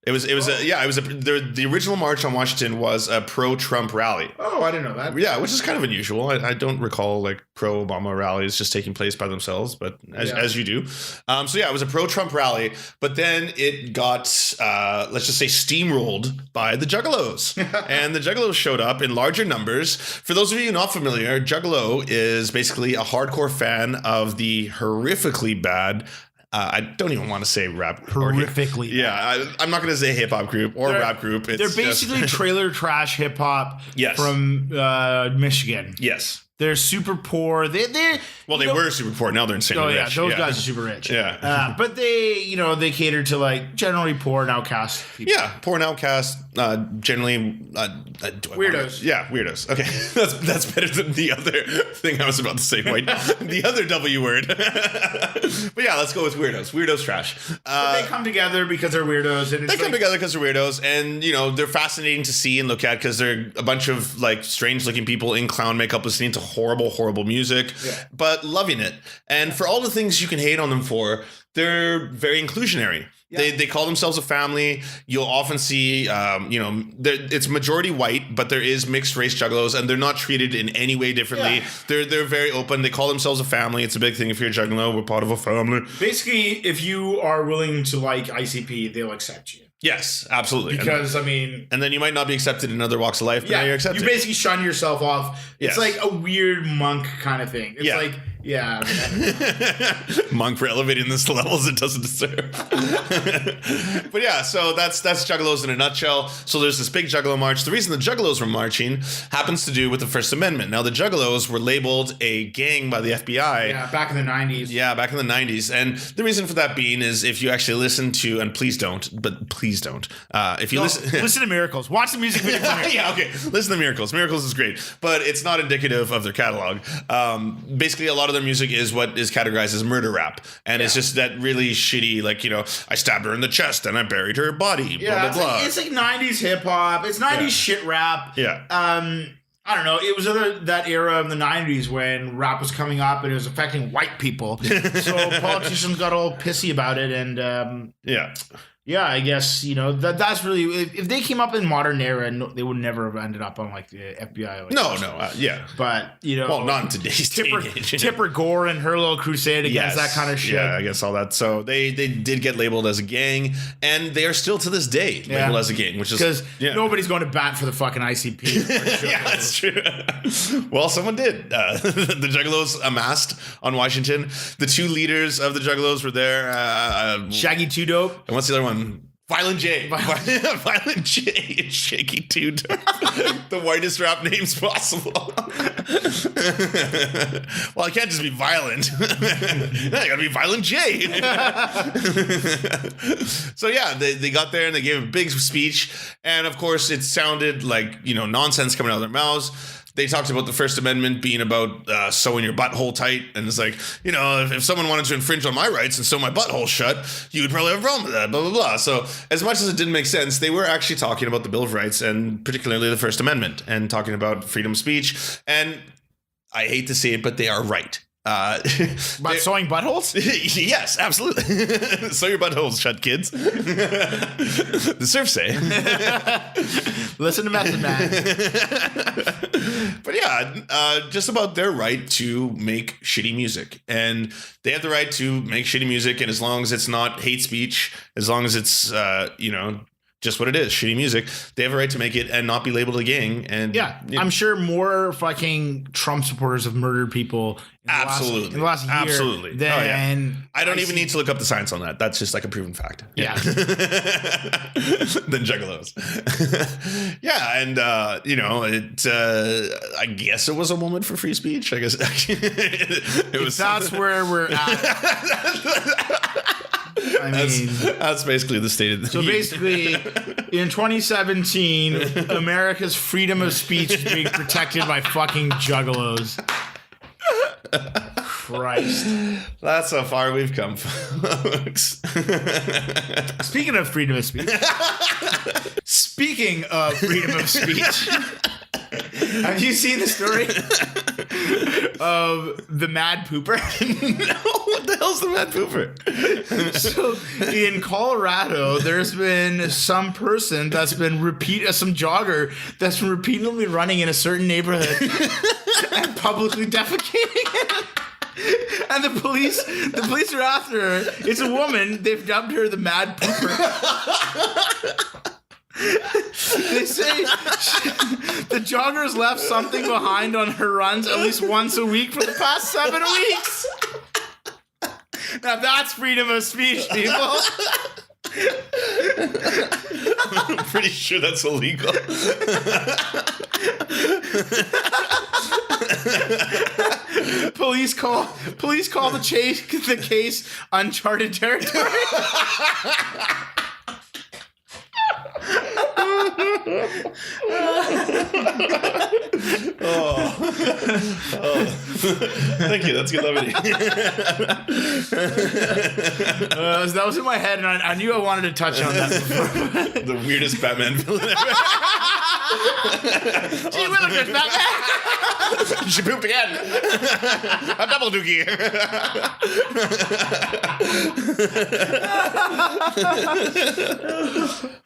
The original march on Washington was a pro-Trump rally. Oh, I didn't know that. Yeah, which is kind of unusual. I don't recall like pro-Obama rallies just taking place by themselves, but as you do. It was a pro-Trump rally, but then it got, let's just say, steamrolled by the Juggalos. And the Juggalos showed up in larger numbers. For those of you not familiar, Juggalo is basically a hardcore fan of the horrifically bad I don't even want to say rap. Horrifically. I'm not going to say hip hop group or rap group. They're basically trailer trash hip hop from Michigan. Yes. They're super poor. They were super poor. Now they're insanely rich. Oh, yeah. Those guys are super rich. Yeah. But they cater to, like, generally poor and outcast people. Yeah. Poor and outcast, generally... weirdos. Weirdos. Okay. That's better than the other thing I was about to say. The other W word. But yeah, let's go with weirdos. Weirdos trash. But they come together because they're weirdos. And they come together because they're weirdos. And, they're fascinating to see and look at because they're a bunch of, like, strange-looking people in clown makeup listening to horrible, horrible music, but loving it. And for all the things you can hate on them for, they're very inclusionary. Yeah. They call themselves a family. You'll often see, it's majority white, but there is mixed race juggalos, and they're not treated in any way differently. Yeah. They're very open. They call themselves a family. It's a big thing if you're a juggalo. We're part of a family. Basically, if you are willing to like ICP, they'll accept you. Yes, absolutely. Because, and then you might not be accepted in other walks of life, but now you're accepted. You basically shun yourself off. It's like a weird monk kind of thing. It's like, monk for elevating this to levels it doesn't deserve. But yeah, so that's Juggalos in a nutshell. So there's this big Juggalo march. The reason the Juggalos were marching happens to do with the First Amendment. Now, the Juggalos were labeled a gang by the FBI. Yeah, back in the 90s. Yeah, back in the 90s. And the reason for that being is if you actually listen to, and please don't. If you listen to Miracles. Watch the music video. Yeah, okay. Listen to Miracles. Miracles is great, but it's not indicative of their catalog. Basically, a lot of their music is what is categorized as murder rap, and it's just that really shitty, like, I stabbed her in the chest and I buried her body. Yeah, blah blah blah. It's like 90s hip hop. It's 90s shit rap. Yeah. I don't know. It was that era of the 90s when rap was coming up and it was affecting white people. So politicians got all pissy about it, and yeah, I guess, that's really, if they came up in modern era, they would never have ended up on, like, the FBI. But, well, not in today's Tipper Gore and her little crusade against that kind of shit. Yeah, I guess all that. So they did get labeled as a gang, and they are still to this day labeled as a gang, which is... Because nobody's going to bat for the fucking ICP. Yeah, that's true. Well, someone did. The Juggalos amassed on Washington. The two leaders of the Juggalos were there. Shaggy Two Dope. And what's the other one? Violent J. Violent J and Shaky Two Dope. The whitest rap names possible. Well, I can't just be violent. I gotta be Violent J. So yeah, they got there and they gave a big speech, and of course it sounded like nonsense coming out of their mouths. They talked about the First Amendment being about sewing your butthole tight. And it's like, if someone wanted to infringe on my rights and sew my butthole shut, you would probably have a problem with that, blah, blah, blah. So as much as it didn't make sense, they were actually talking about the Bill of Rights and particularly the First Amendment and talking about freedom of speech. And I hate to say it, but they are right. About sewing buttholes? Yes, absolutely. Sew your buttholes shut, kids. The Serfs say. Listen to Method Man. But yeah, just about their right to make shitty music. And they have the right to make shitty music, and as long as it's not hate speech, as long as it's, just what it is, shitty music, they have a right to make it and not be labeled a gang. And I'm sure more fucking Trump supporters have murdered people in the last year. Absolutely. Than I don't even need to look up the science on that. That's just like a proven fact. Yeah. Than Juggalos. Yeah, and I guess it was a moment for free speech. I guess it was. That's where we're at. That's basically the state of the union. Basically, in 2017, America's freedom of speech is being protected by fucking juggalos. Christ. That's how far we've come, folks. Speaking of freedom of speech. Have you seen the story of the Mad Pooper? No, what the hell's the Mad Pooper? So in Colorado, there's been some jogger that's been repeatedly running in a certain neighborhood and publicly defecating. And the police are after her. It's a woman. They've dubbed her the Mad Pooper. They say the joggers left something behind on her runs at least once a week for the past 7 weeks. Now that's freedom of speech, people. I'm pretty sure that's illegal. Police call the case uncharted territory. Thank you. That's good levity. That was in my head, and I knew I wanted to touch on that before. The weirdest Batman villain ever. Gee willikers, Batman! She pooped again. A double dookie.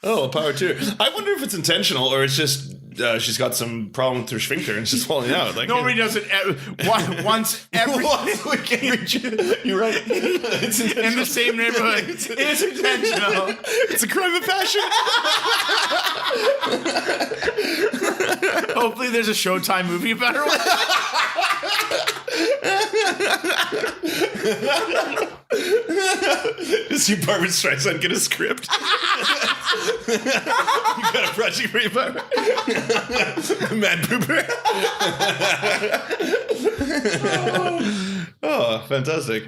Oh, power to her. I wonder if it's intentional or it's just she's got some problem with her sphincter and it's just falling out. Like nobody does it once every. You're right. It's in the same neighborhood. It's intentional. It's a crime of passion. Hopefully, there's a Showtime movie about her. See Barbara Streisand get a script. You got a project for you, Barbara? Mad Pooper. Oh, fantastic.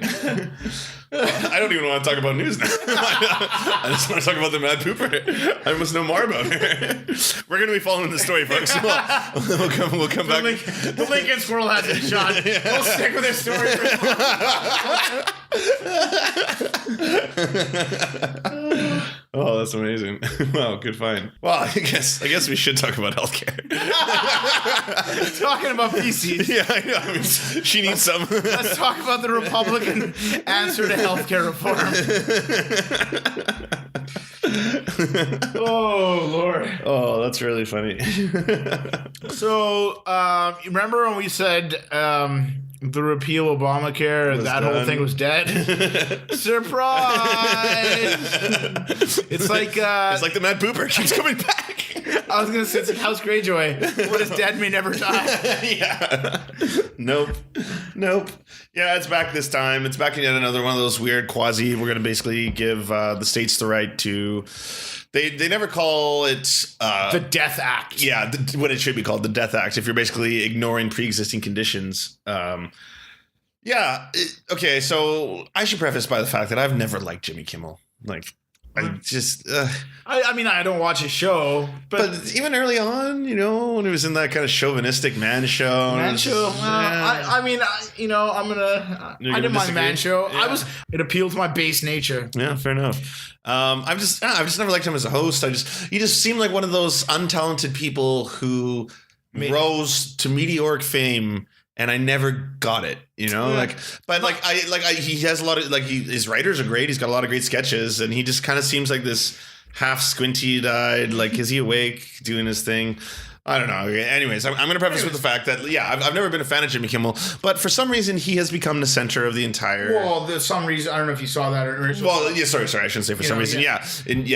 I don't even want to talk about news now. I just want to talk about the Mad Pooper. I must know more about her. We're going to be following the story, folks. We'll come back. The Lincoln Squirrel has been shot. Yeah. We'll stick with this story for Oh, that's amazing. Wow, good find. Well, I guess we should talk about healthcare. Talking about PCs. Yeah, I know. I mean, she needs some. Let's talk about the Republican answer to healthcare reform. Oh, Lord. Oh, that's really funny. So, remember when we said the repeal Obamacare, that whole thing was dead? Surprise! It's like the Mad Pooper keeps coming back. I was gonna say it's like House Greyjoy. What is dead may never die. Yeah. Nope. Yeah, it's back this time. It's back in yet another one of those weird quasi. We're gonna basically give the states the right to. They never call it the Death Act. Yeah, what it should be called, the Death Act. If you're basically ignoring pre-existing conditions. Okay. So I should preface by the fact that I've never liked Jimmy Kimmel. Like, I just. I mean, I don't watch his show, but even early on, you know, when it was in that kind of chauvinistic Man Show. Man Show. I didn't mind Man Show. Yeah. It appealed to my base nature. Yeah, fair enough. I've just never liked him as a host. He just seemed like one of those untalented people who rose to meteoric fame. And I never got it, you know, he has a lot of his writers are great. He's got a lot of great sketches, and he just kind of seems like this half squinty-eyed. Like, is he awake doing his thing? I don't know. Anyways, I'm going to preface with the fact that, I've never been a fan of Jimmy Kimmel, but for some reason he has become the center of the entire. Well, there's some reason. I don't know if you saw that or. Well, yeah. Sorry. I shouldn't say for some reason. Yeah. And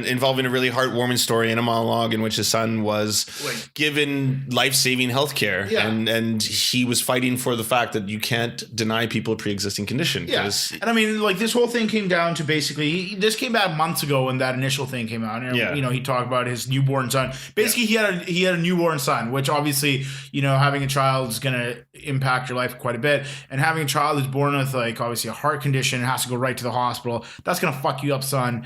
involving a really heartwarming story and a monologue in which his son was given life-saving healthcare, and he was fighting for the fact that you can't deny people a pre-existing condition. Yeah. And I mean, this whole thing came down to basically this came back months ago when that initial thing came out. And, he talked about his newborn son. Basically, he had a newborn son, which obviously, having a child is going to impact your life quite a bit. And having a child who's born with obviously a heart condition and has to go right to the hospital, that's going to fuck you up, son.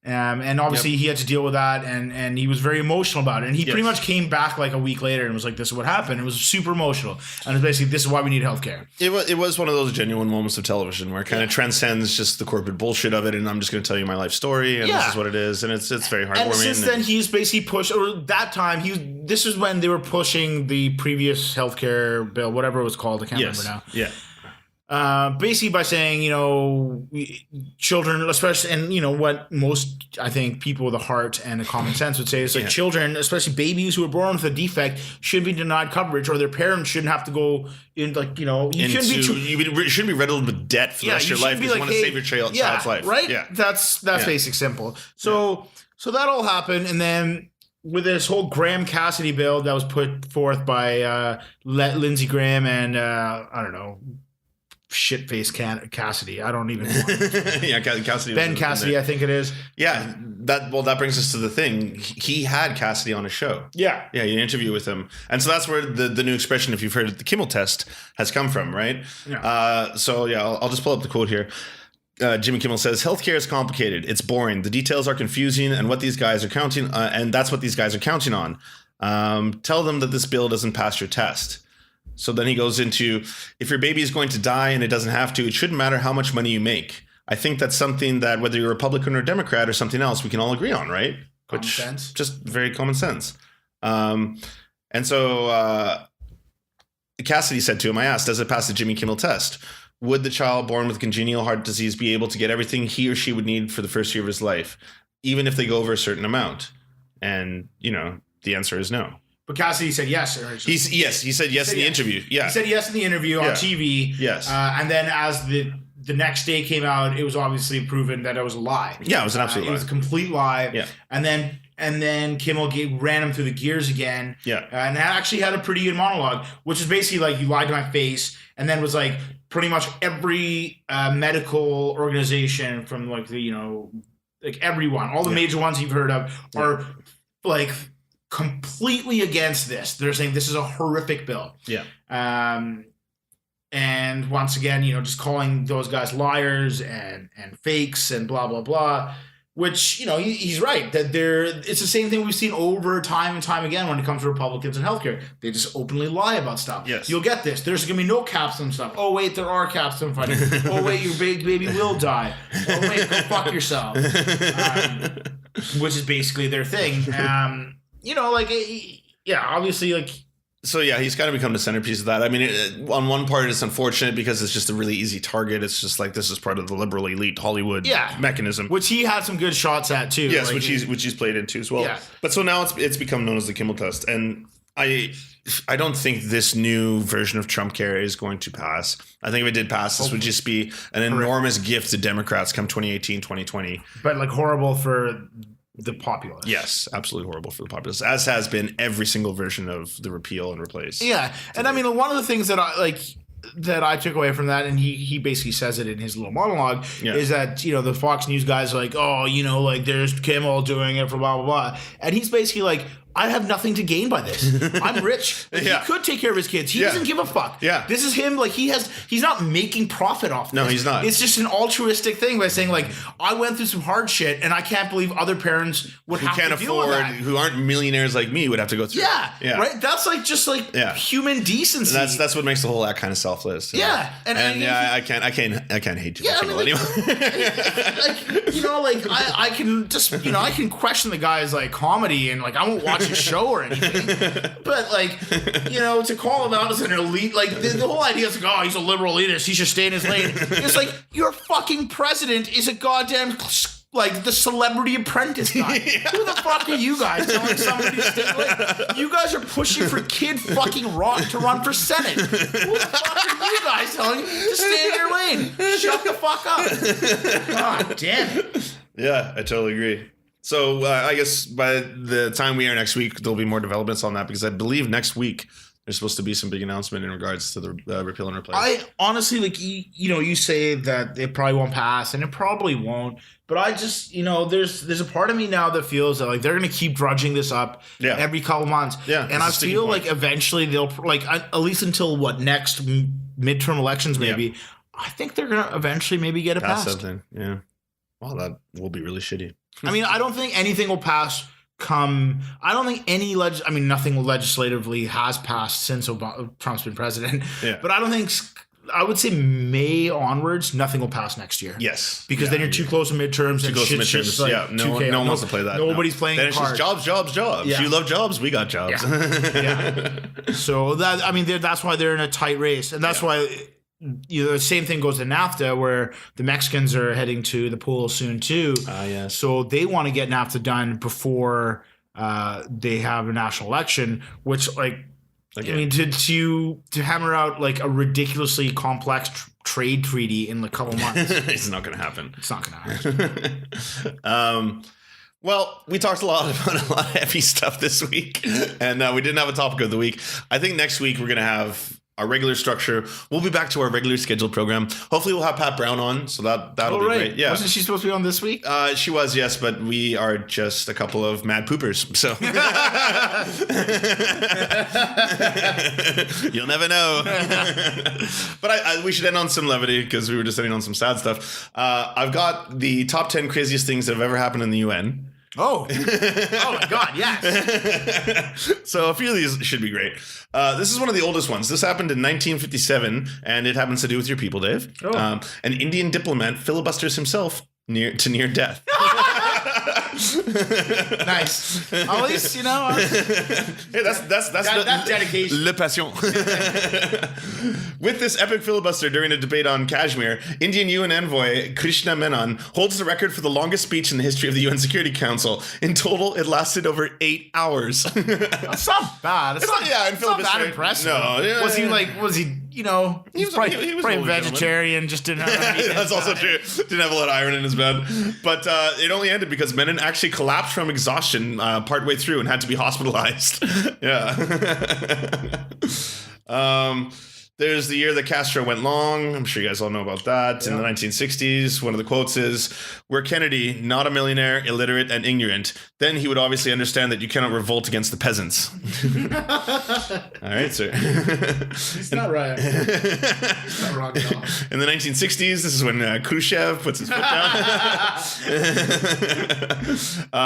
And obviously he had to deal with that, and he was very emotional about it. And he pretty much came back like a week later and was like, "This is what happened." It was super emotional, and it's basically, "This is why we need healthcare." It was one of those genuine moments of television where it kind of transcends just the corporate bullshit of it, and I'm just going to tell you my life story, and this is what it is, and it's very heartwarming. And since then, he's basically pushed. Or that time, this was when they were pushing the previous healthcare bill, whatever it was called. I can't remember now. Yeah. Basically by saying, children, especially, and what most, I think, people with a heart and a common sense would say is children, especially babies who are born with a defect, should be denied coverage, or their parents shouldn't have to go in, you shouldn't be riddled with debt for the rest of your life because you want to save your child's life. Right? Yeah. That's basic simple. So that all happened, and then with this whole Graham Cassidy bill that was put forth by Lindsey Graham and I don't know, shit-faced Cassidy. I don't even want yeah, Cassidy. Ben Cassidy, I think it is. Yeah, that brings us to the thing. He had Cassidy on a show. Yeah. Yeah, you interview with him. And so that's where the new expression, if you've heard it, the Kimmel test, has come from, right? Yeah. I'll just pull up the quote here. Jimmy Kimmel says, "Healthcare is complicated. It's boring. The details are confusing, and what these guys are counting, and that's what these guys are counting on. Tell them that this bill doesn't pass your test." So then he goes into, if your baby is going to die and it doesn't have to, it shouldn't matter how much money you make. I think that's something that whether you're a Republican or Democrat or something else, we can all agree on, right? Common sense. Just very common sense. And so Cassidy said to him, I asked, does it pass the Jimmy Kimmel test? Would the child born with congenital heart disease be able to get everything he or she would need for the first year of his life, even if they go over a certain amount? And, the answer is no. But Cassidy said yes. He said yes in the interview. Yeah. He said yes in the interview on TV. Yes. And then as the next day came out, it was obviously proven that it was a lie. Yeah, it was an absolute lie. It was a complete lie. Yeah. And then Kimmel ran him through the gears again. Yeah. And actually had a pretty good monologue, which is basically like, you lied to my face, and then was like pretty much every medical organization from like everyone, all the major ones you've heard of are like completely against this. They're saying this is a horrific bill. Yeah. And once again, just calling those guys liars and fakes and blah, blah, blah, which, he's right that it's the same thing we've seen over time and time again when it comes to Republicans and healthcare. They just openly lie about stuff. Yes. You'll get this. There's going to be no caps on stuff. Oh, wait, there are caps on funding. Oh, wait, your baby will die. Oh, wait, go fuck yourself. Which is basically their thing. Obviously, So, yeah, he's kind of become the centerpiece of that. I mean, on one part, it's unfortunate because it's just a really easy target. It's just like this is part of the liberal elite Hollywood mechanism. Which he had some good shots at, too. Yes, which he's played into as well. Yeah. But so now it's become known as the Kimmel test. And I don't think this new version of Trump care is going to pass. I think if it did pass, this would just be an enormous gift to Democrats come 2018, 2020. But horrible for the populace. Yes, absolutely horrible for the populace, as has been every single version of the repeal and replace. Yeah, and I mean, one of the things that I took away from that, and he basically says it in his little monologue, is that the Fox News guys are like, oh, there's Kimmel doing it for blah blah blah, and he's basically like, I have nothing to gain by this. I'm rich. He could take care of his kids. He doesn't give a fuck. Yeah. This is him. He's not making profit off this. No, he's not. It's just an altruistic thing by saying, I went through some hard shit, and I can't believe other parents would have to deal with that. Who aren't millionaires like me would have to go through. Yeah. Right? That's human decency. And that's what makes the whole act kind of selfless. Yeah. And I can't hate Jimmy Kimmel anymore. I can just, I can question the guy's comedy, and I won't watch his show or anything. But to call him out as an elite, the whole idea is he's a liberal elitist, he should stay in his lane. It's your fucking president is a goddamn the Celebrity Apprentice guy. Who the fuck are you guys telling somebody to stay in lane? You guys are pushing for Kid fucking Rock to run for Senate. Who the fuck are you guys telling to stay in your lane? Shut the fuck up. God damn it. Yeah, I totally agree. So I guess by the time we air next week, there'll be more developments on that, because I believe next week there's supposed to be some big announcement in regards to the repeal and replace. I honestly, you say that it probably won't pass, and it probably won't. But I just, there's a part of me now that feels that they're going to keep drudging this up every couple months. Yeah, and I feel eventually they'll at least until next midterm elections maybe. Yeah. I think they're going to eventually maybe get it passed. Something. Yeah. Well, that will be really shitty. I mean, I don't think anything will pass I don't think nothing legislatively has passed since Trump's been president. Yeah. But I would say May onwards, nothing will pass next year. Yes. Because then you're too close to midterms. No one wants to play that. Nobody's playing then it's just jobs. Yeah. You love jobs, we got jobs. Yeah. So that's why they're in a tight race. And that's why the same thing goes to NAFTA, where the Mexicans are heading to the polls soon too. Yes. So they want to get NAFTA done before they have a national election, which to hammer out a ridiculously complex trade treaty in a couple months. It's not going to happen. It's not going to happen. Well, we talked about a lot of heavy stuff this week, and we didn't have a topic of the week. I think next week we're going to have our regular structure. We'll be back to our regular scheduled program. Hopefully we'll have Pat Brown on, so that'll be great. Yeah. Wasn't she supposed to be on this week? She was, yes, but we are just a couple of mad poopers, so you'll never know. But we should end on some levity because we were just ending on some sad stuff. I've got the top 10 craziest things that have ever happened in the UN. Oh my God, yes. So a few of these should be great. This is one of the oldest ones. This happened in 1957, and it happens to do with your people, Dave. Oh. An Indian diplomat filibusters himself near death. Nice. At least, hey, that's dedication. Le passion. With this epic filibuster during a debate on Kashmir, Indian UN envoy Krishna Menon holds the record for the longest speech in the history of the UN Security Council. In total, it lasted over 8 hours. That's not bad. It's not that impressive. No, yeah, was he he was probably a vegetarian, just didn't have meat. That's also true. Didn't have a lot of iron in his bed. But it only ended because Menon actually collapsed from exhaustion partway through and had to be hospitalized. Yeah. There's the year that Castro went long. I'm sure you guys all know about that. Yeah. In the 1960s, one of the quotes is, "Were Kennedy not a millionaire, illiterate, and ignorant, then he would obviously understand that you cannot revolt against the peasants." All right, sir. He's not right. He's not wrong at all. In the 1960s, this is when Khrushchev puts his foot down.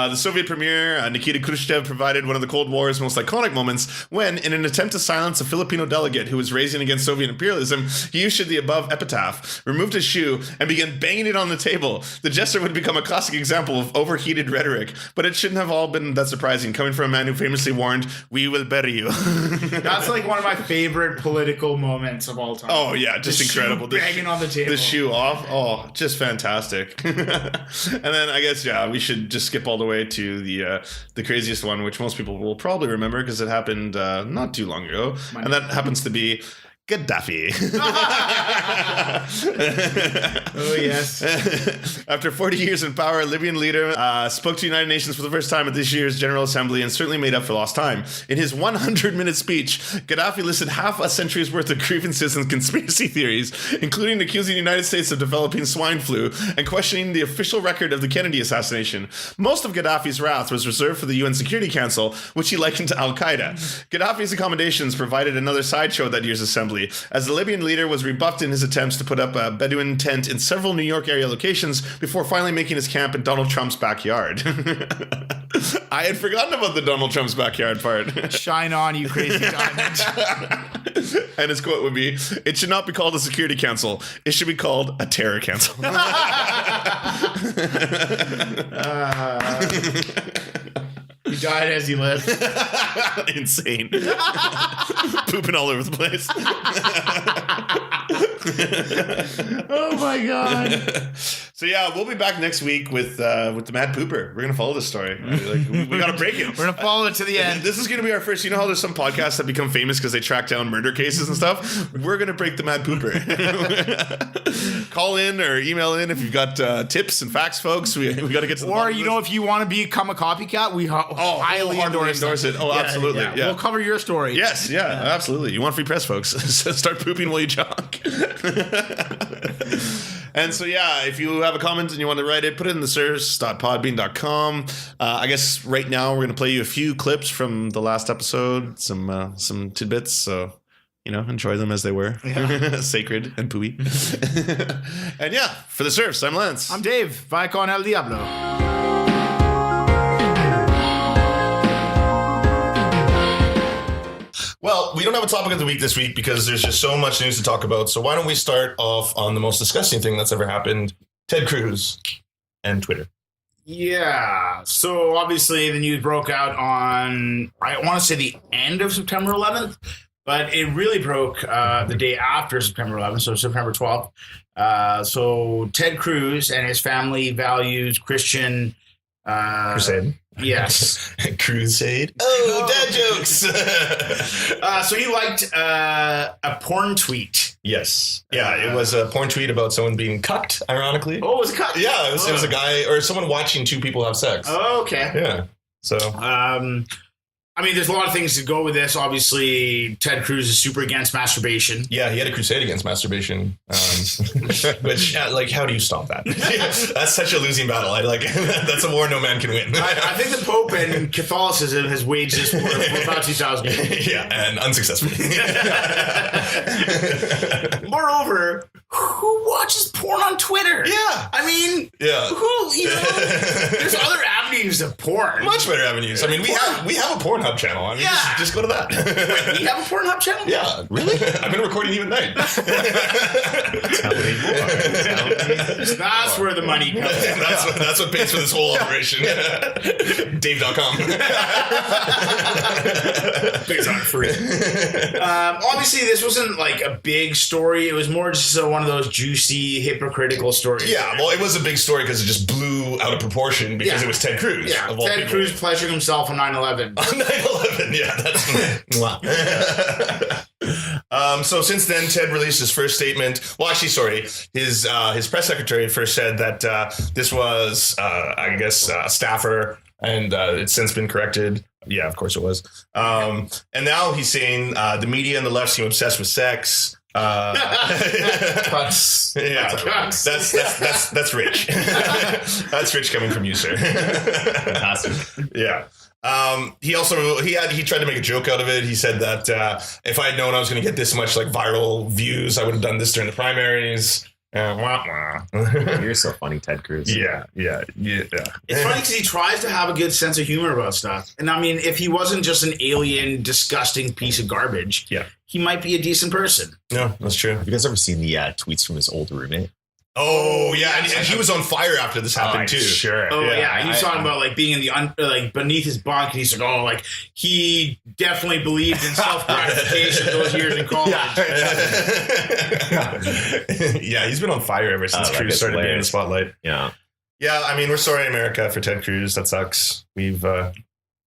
The Soviet premier, Nikita Khrushchev, provided one of the Cold War's most iconic moments when, in an attempt to silence a Filipino delegate who was raising against Soviet imperialism, he issued the above epitaph, removed his shoe, and began banging it on the table. The gesture would become a classic example of overheated rhetoric, but it shouldn't have all been that surprising, coming from a man who famously warned, "We will bury you." That's like one of my favorite political moments of all time. Oh, yeah, just incredible. Banging on the table. The shoe off. Oh, just fantastic. And then I guess, we should just skip all the way to the craziest one, which most people will probably remember because it happened not too long ago. And that happens to be Gaddafi. Oh, yes. After 40 years in power, Libyan leader spoke to the United Nations for the first time at this year's General Assembly and certainly made up for lost time. In his 100-minute speech, Gaddafi listed half a century's worth of grievances and conspiracy theories, including accusing the United States of developing swine flu and questioning the official record of the Kennedy assassination. Most of Gaddafi's wrath was reserved for the UN Security Council, which he likened to Al-Qaeda. Gaddafi's accommodations provided another sideshow at that year's assembly, as the Libyan leader was rebuffed in his attempts to put up a Bedouin tent in several New York area locations before finally making his camp in Donald Trump's backyard. I had forgotten about the Donald Trump's backyard part. Shine on, you crazy diamond. And his quote would be, "It should not be called a Security Council. It should be called a Terror Council." He died as he lived. Insane. Pooping all over the place. Oh my God. So we'll be back next week with the Mad Pooper. We're gonna follow this story. We gotta break it. We're gonna follow it to the end. This is gonna be our first. You know how there's some podcasts that become famous because they track down murder cases and stuff? We're gonna break the Mad Pooper. Call in or email in if you've got tips and facts, folks. We gotta get to the Or if you want to become a copycat, we highly endorse it. Oh, absolutely. Yeah. We'll cover your story. Yes, absolutely. You want free press, folks. Start pooping while you jog. And so, if you have a comment and you want to write it, put it in the serfs.podbean.com. I guess right now we're going to play you a few clips from the last episode, some tidbits. So, enjoy them as they were. Yeah. Sacred and pooey. And for the Serfs, I'm Lance. I'm Dave. Vai con el diablo. Well, we don't have a topic of the week this week because there's just so much news to talk about. So why don't we start off on the most disgusting thing that's ever happened, Ted Cruz and Twitter. Yeah. So obviously the news broke out on, I want to say the end of September 11th, but it really broke the day after September 11th, so September 12th. So Ted Cruz and his family values Christian crusade. Yes. Crusade. Oh, dad jokes. So he liked a porn tweet. Yes. Yeah, it was a porn tweet about someone being cucked, ironically. Oh, it was cucked? Yeah, it was a guy or someone watching two people have sex. Oh, okay. Yeah. So I mean, there's a lot of things to go with this. Obviously, Ted Cruz is super against masturbation. Yeah, he had a crusade against masturbation. Which, like, how do you stop that? That's such a losing battle. That's a war no man can win. I think the Pope and Catholicism has waged this war for about 2,000 years. Yeah, and unsuccessfully. Moreover, who watches porn on Twitter? Yeah. I mean, there's other avenues of porn. Much better avenues. I mean, we have a Pornhub channel. I mean, just go to that. Wait, we have a Pornhub channel? Yeah. Really? I've been recording even night. Tell me more. That's where the money comes. That's what pays for this whole operation. Dave.com. It's not free. Obviously, this wasn't like a big story. It was more just one of those juicy, hypocritical stories. Yeah, well, it was a big story because it just blew out of proportion because it was Ted Cruz. Yeah, Ted Cruz pleasuring himself on 9/11. On 9/11, yeah, that's wow. So since then, Ted released his first statement. Well, actually, sorry, his press secretary first said that this was, I guess, a staffer, and it's since been corrected. Yeah, of course it was. And now he's saying the media and the left seem obsessed with sex. That's rich. That's rich coming from you, sir. Fantastic. Yeah. He tried to make a joke out of it. He said that if I had known I was going to get this much like viral views, I would have done this during the primaries. You're so funny, Ted Cruz. Yeah. It's funny because he tries to have a good sense of humor about stuff. And I mean, if he wasn't just an alien, disgusting piece of garbage, he might be a decent person. No, that's true. Have you guys ever seen the tweets from his old roommate? Oh yeah, and he was on fire after this happened too. Sure. Oh yeah, he's talking about like being in the beneath his bunk, and he's like, oh, like he definitely believed in self gratification those years in college. Yeah, he's been on fire ever since Cruz started being in the spotlight. Yeah. I mean, we're sorry, America, for Ted Cruz. That sucks. We've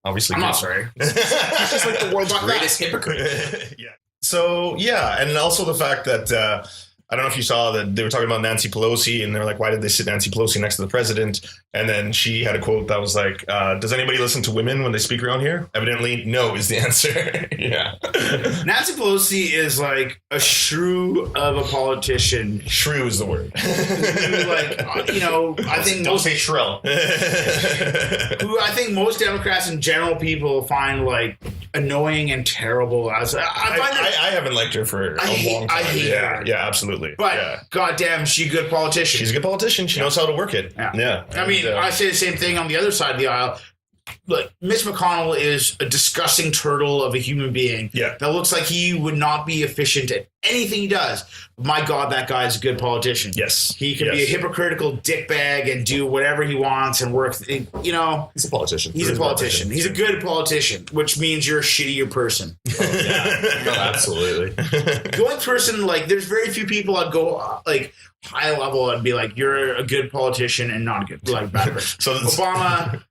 obviously. I'm not sorry. He's just like the world's greatest hypocrite. Yeah. So yeah, and also the fact that. I don't know if you saw that they were talking about Nancy Pelosi, and they're like, why did they sit Nancy Pelosi next to the president? And then she had a quote that was like, does anybody listen to women when they speak around here? Evidently, no is the answer. Yeah. Nancy Pelosi is like a shrew of a politician. Shrew is the word. I think Don't say shrill. Who I think most Democrats and general people find like annoying and terrible. I haven't liked her for a long time. I hate her. Yeah, absolutely. But goddamn, she's a good politician. She's a good politician. She knows how to work it. Yeah. I mean, I say the same thing on the other side of the aisle. Look, Mitch McConnell is a disgusting turtle of a human being. Yeah. That looks like he would not be efficient at anything he does. My God, that guy's a good politician. Yes. He can be a hypocritical dickbag and do whatever he wants and work. He's a politician. He's a politician. He's a good politician, which means you're a shittier person. Oh, yeah. No, absolutely. The only person, like, there's very few people I'd go, like, high level and be like, you're a good politician and not a good, like, bad person. So Obama,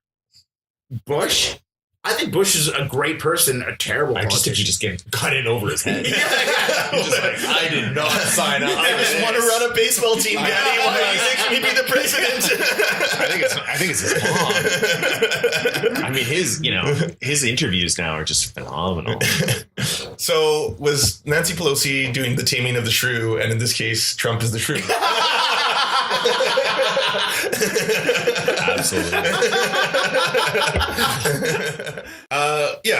Bush. I think Bush is a great person, a terrible politician. I just think he just got in over his head. Yeah. He's just like, I did not sign up. I just want to run a baseball team, Daddy. Why are you making me be the president? I think it's his mom. I mean, his interviews now are just phenomenal. So was Nancy Pelosi doing the taming of the shrew, and in this case, Trump is the shrew? Absolutely.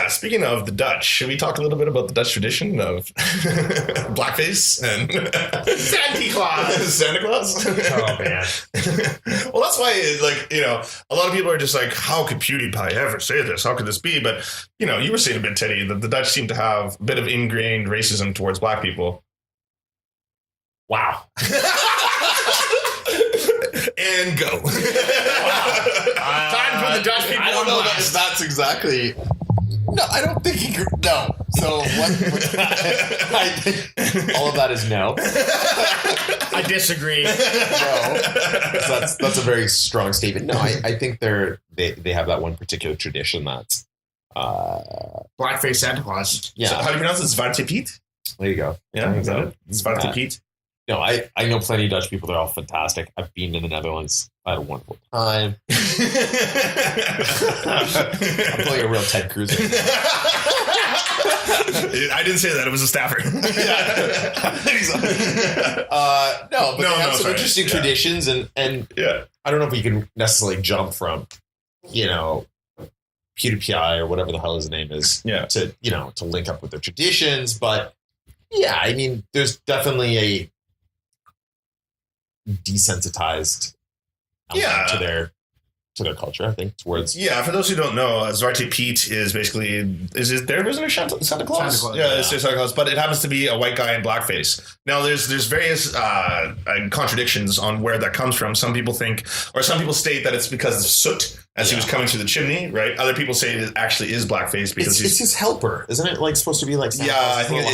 Speaking of the Dutch, should we talk a little bit about the Dutch tradition of blackface and Santa Claus? Santa Claus? Oh, man. Well, that's why, a lot of people are just like, how could PewDiePie ever say this? How could this be? But, you were saying a bit, Teddy, that the Dutch seem to have a bit of ingrained racism towards black people. Wow. And go. Time for the Dutch people. I don't know if that's exactly. No, I don't think he. No. So what I think all of that is no. I disagree. No. That's a very strong statement. No, I think they have that one particular tradition that's Blackface Santa Claus. Yeah. So how do you pronounce it? Zwarte Piet? There you go. Yeah, is that it? Zwarte Piet? No, I know plenty of Dutch people. They're all fantastic. I've been in the Netherlands. I had a wonderful time. I'm playing a real Ted Cruz. I didn't say that. It was a staffer. No, but they have some interesting traditions, and yeah. I don't know if we can necessarily jump from, PewDiePie or whatever the hell his name is, to to link up with their traditions. But yeah, I mean, there's definitely a desensitized element to their culture, I think, towards... Yeah, for those who don't know, Zwarte Piet is basically... Is it their version of Santa Claus? Santa Claus, Yeah, it's Santa Claus, but it happens to be a white guy in blackface. Now, there's various contradictions on where that comes from. Some people think, or some people state that it's because of soot as he was coming through the chimney, right? Other people say it actually is blackface because it's his helper, isn't it? Like supposed to be like Santa Claus, I think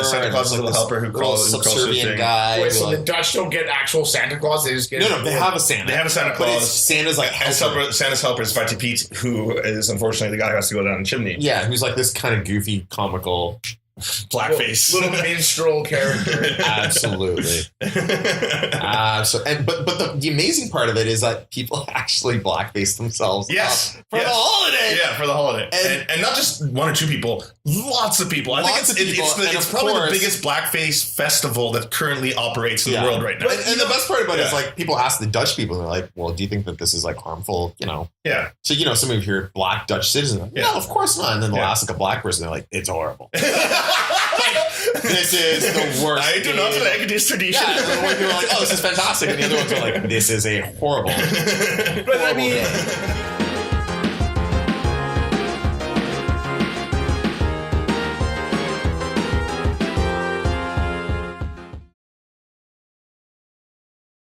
Santa Claus is a little helper who calls subservient guy. Wait, so the Dutch don't get actual Santa Claus? They just get No, they have a Santa. They have a Santa Claus. Santa's like helper. Santa's helper is Zwarte Piet, who is unfortunately the guy who has to go down the chimney. Yeah, who's like this kind of goofy, comical blackface, little minstrel character. Absolutely. But the amazing part of it is that people actually blackface themselves. Yes, for the holiday. Yeah, for the holiday, and not just one or two people, lots of people. I think it's probably the biggest blackface festival that currently operates in the world right now. And the best part about it is like people ask the Dutch people, they're like, "Well, do you think that this is like harmful?" Yeah. So some of your black Dutch citizens, no, of course not. And then they'll ask like a black person, they're like, "It's horrible." This is the worst. I do not like this tradition. Yeah, one people are like, "Oh, this is fantastic," and the other ones are like, "This is a horrible." But I mean.